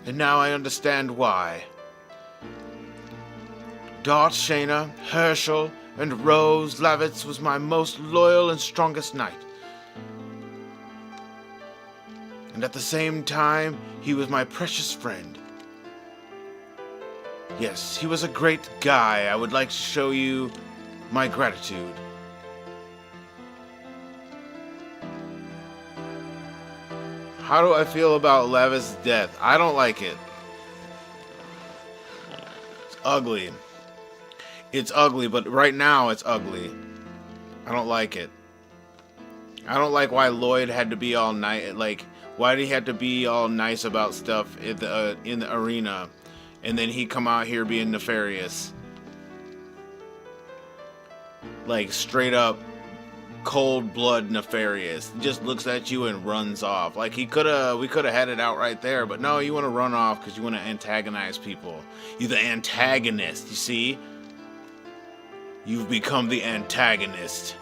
And now I understand why. Dart Shayna, Herschel, and Rose Lavitz was my most loyal and strongest knight. And at the same time, he was my precious friend. Yes, he was a great guy. I would like to show you my gratitude. How do I feel about Lavitz's death? I don't like it. It's ugly. It's ugly, but right now it's ugly. I don't like it. I don't like why Lloyd had to be all nice. Like, why did he have to be all nice about stuff in the arena, and then he come out here being nefarious? Like, straight up cold blood nefarious. He just looks at you and runs off. Like, we could have had it out right there, but no, you want to run off because you want to antagonize people. You're the antagonist, you see? You've become the antagonist.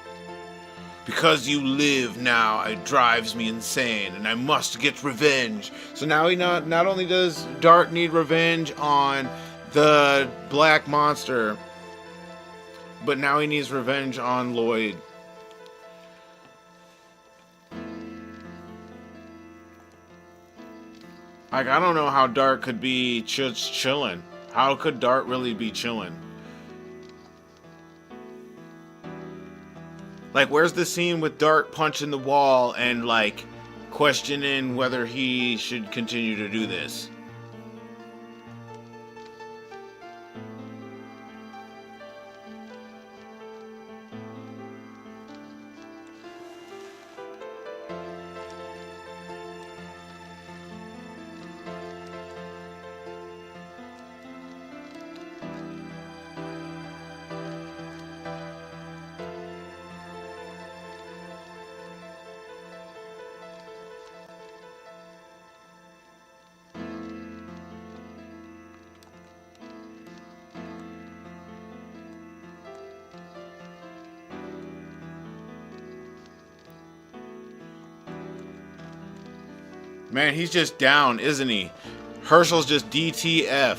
Because you live now, it drives me insane, and I must get revenge. So now he not only does Dart need revenge on the black monster, but now he needs revenge on Lloyd. Like, I don't know how Dart could be just chilling. How could Dart really be chilling? Like, where's the scene with Dart punching the wall and, like, questioning whether he should continue to do this? Man, he's just down, isn't he? Herschel's just DTF.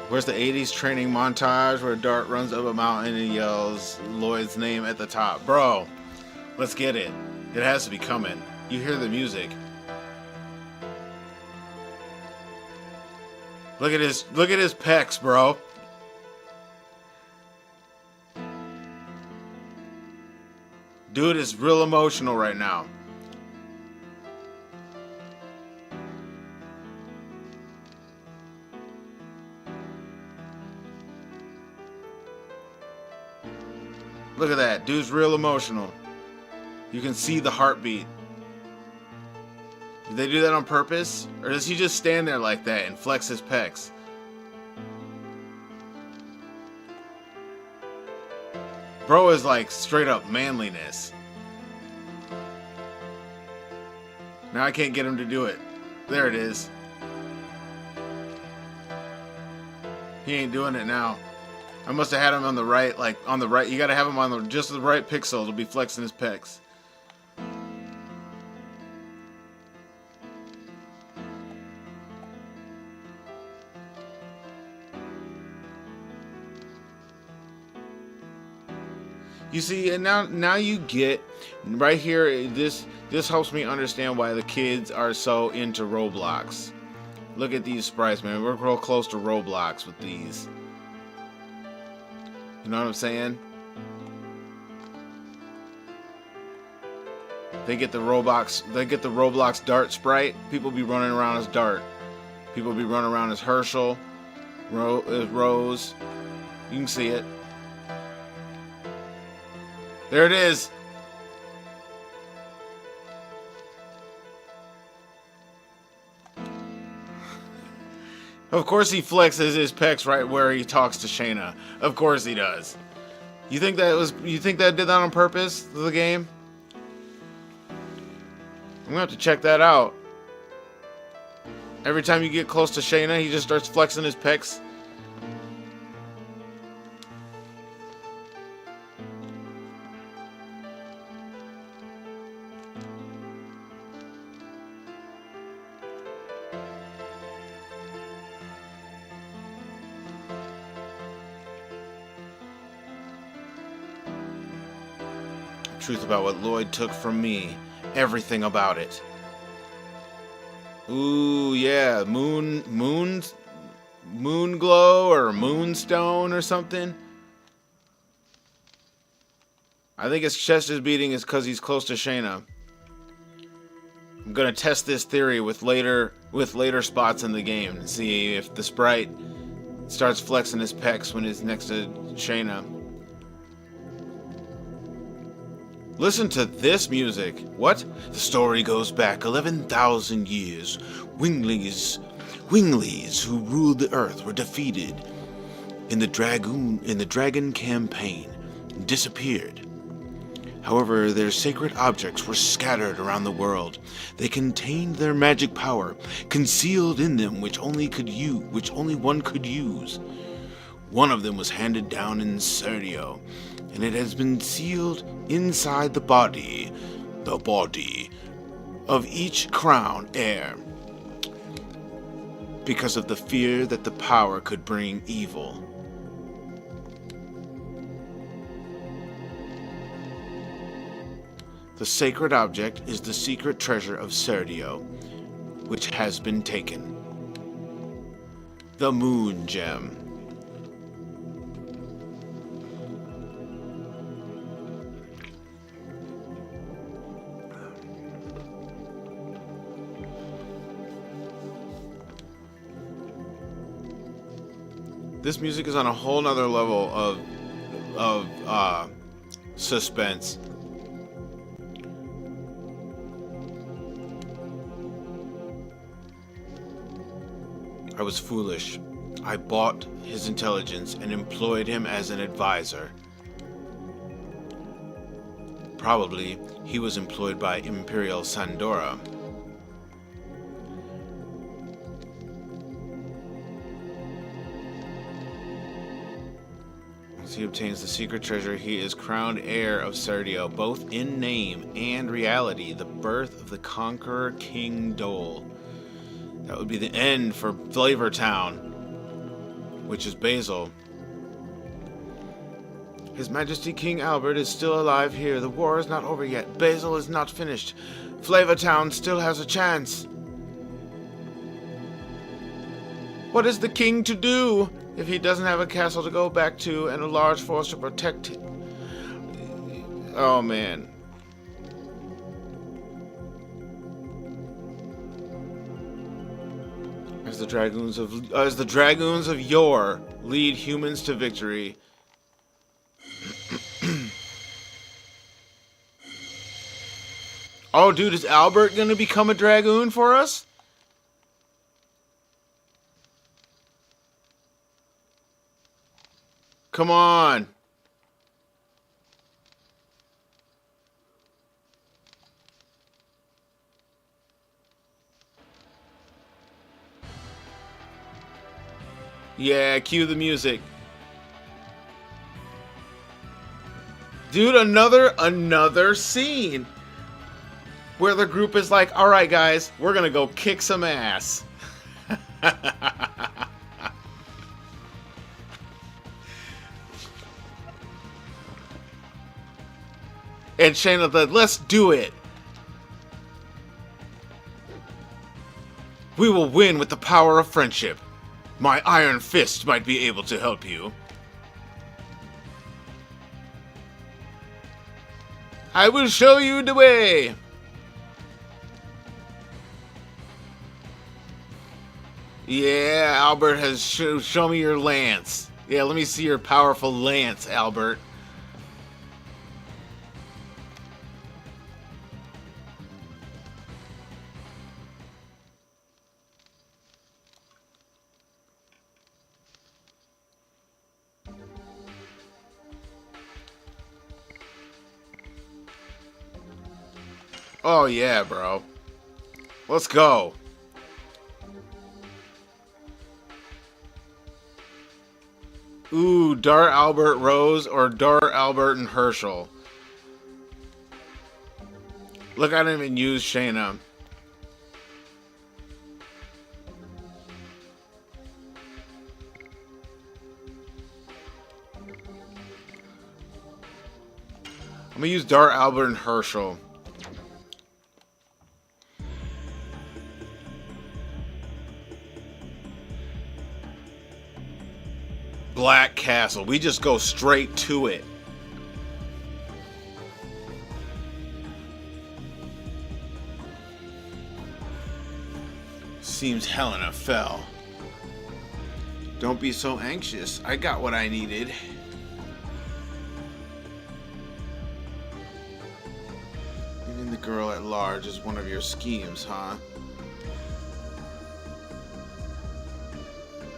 Where's the 80s training montage where Dart runs up a mountain and yells Lloyd's name at the top? Bro, let's get it. It has to be coming. You hear the music. Look at his pecs, bro. Dude is real emotional right now. Look at that. Dude's real emotional. You can see the heartbeat. Did they do that on purpose? Or does he just stand there like that and flex his pecs? Bro is like straight up manliness. Now I can't get him to do it. There it is. He ain't doing it now. I must have had him on the right, like on the right. You gotta have him on the just the right pixel to be flexing his pecs. You see, and now you get right here. This helps me understand why the kids are so into Roblox. Look at these sprites, man. We're real close to Roblox with these. You know what I'm saying? They get the Roblox Dart sprite. People be running around as Dart. People be running around as Herschel, as Rose. You can see it. There it is. Of course he flexes his pecs right where he talks to Shayna. Of course he does. You think that did that on purpose, the game? I'm gonna have to check that out. Every time you get close to Shayna, he just starts flexing his pecs. Truth about what Lloyd took from me. Everything about it. Ooh, yeah. Moon glow or moonstone or something. I think his chest is beating is because he's close to Shayna. I'm gonna test this theory with later spots in the game and see if the sprite starts flexing his pecs when he's next to Shayna. Listen to this music. What? The story goes back 11,000 years. Winglies who ruled the earth were defeated in the Dragon campaign and disappeared. However, their sacred objects were scattered around the world. They contained their magic power, concealed in them which only one could use. One of them was handed down in Serdio, and it has been sealed inside the body of each crown heir, because of the fear that the power could bring evil. The sacred object is the secret treasure of Serdio, which has been taken. The Moon Gem. This music is on a whole nother level of suspense. I was foolish. I bought his intelligence and employed him as an advisor. Probably he was employed by Imperial Sandora. Once he obtains the secret treasure, he is crowned heir of Serdio, both in name and reality, the birth of the conqueror King Dole. That would be the end for Flavor Town, which is Basil. His Majesty King Albert is still alive here. The war is not over yet. Basil is not finished. Flavor Town still has a chance. What is the king to do if he doesn't have a castle to go back to and a large force to protect him? Oh man. As the dragoons of yore lead humans to victory. Oh, dude, is Albert gonna become a dragoon for us? Come on. Yeah, cue the music. Dude, another scene where the group is like, all right, guys, we're going to go kick some ass. And Shayna said, let's do it. We will win with the power of friendship. My iron fist might be able to help you. I will show you the way. Yeah, Albert has show me your lance. Yeah, let me see your powerful lance, Albert. Oh yeah, bro. Let's go. Ooh, Dart Albert Rose or Dart Albert and Herschel. Look, I didn't even use Shayna. I'm gonna use Dart Albert and Herschel. Black Castle. We just go straight to it. Seems Helena fell. Don't be so anxious. I got what I needed. Even the girl at large is one of your schemes, huh?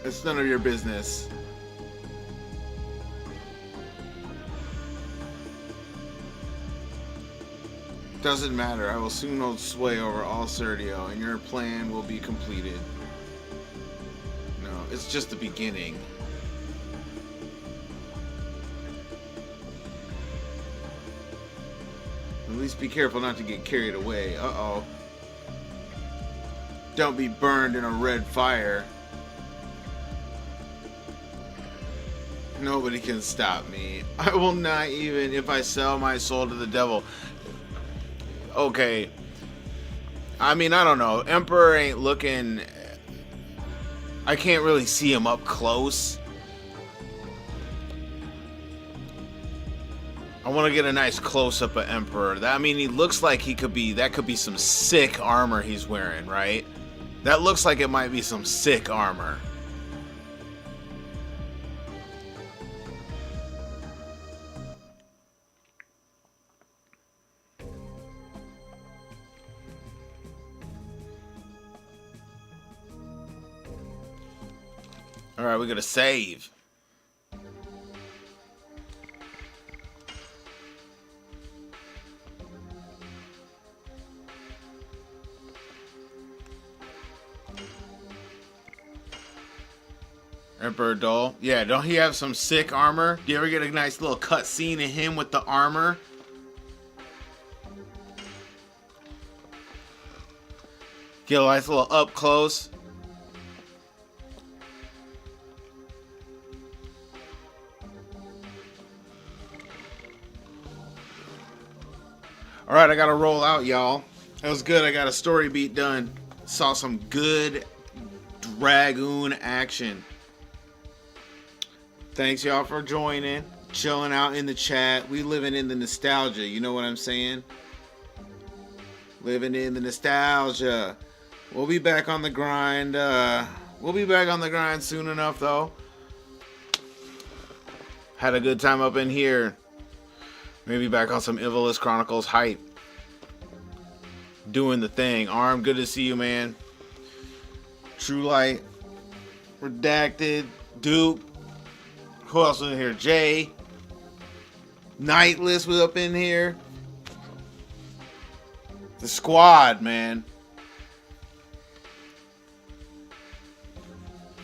It's none of your business. Doesn't matter. I will soon hold sway over all Serdio, and your plan will be completed. No, it's just the beginning. At least be careful not to get carried away. Uh-oh. Don't be burned in a red fire. Nobody can stop me. I will not, even if I sell my soul to the devil. Okay. I mean, I don't know. Emperor ain't looking... I can't really see him up close. I want to get a nice close-up of Emperor. I mean, he looks like he could be... That could be some sick armor he's wearing, right? That looks like it might be some sick armor. Alright, we gotta save. Emperor Dole. Yeah, don't he have some sick armor? Do you ever get a nice little cut scene of him with the armor? Get a nice little up close. Alright, I gotta roll out, y'all. That was good. I got a story beat done. Saw some good Dragoon action. Thanks, y'all, for joining. Chilling out in the chat. We living in the nostalgia. You know what I'm saying? Living in the nostalgia. We'll be back on the grind. We'll be back on the grind soon enough, though. Had a good time up in here. Maybe back on some Ivalus Chronicles hype. Doing the thing. Arm, good to see you, man. True Light. Redacted. Duke. Who else was in here? Jay. Nightless was up in here. The squad, man.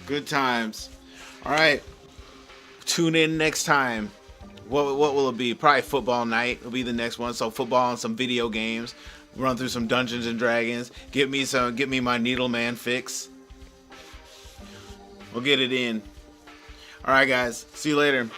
Good times. Alright. Tune in next time. What will it be? Probably football night will be the next one. So football and some video games. Run through some Dungeons and Dragons. Get me my Needleman fix. We'll get it in. Alright guys. See you later.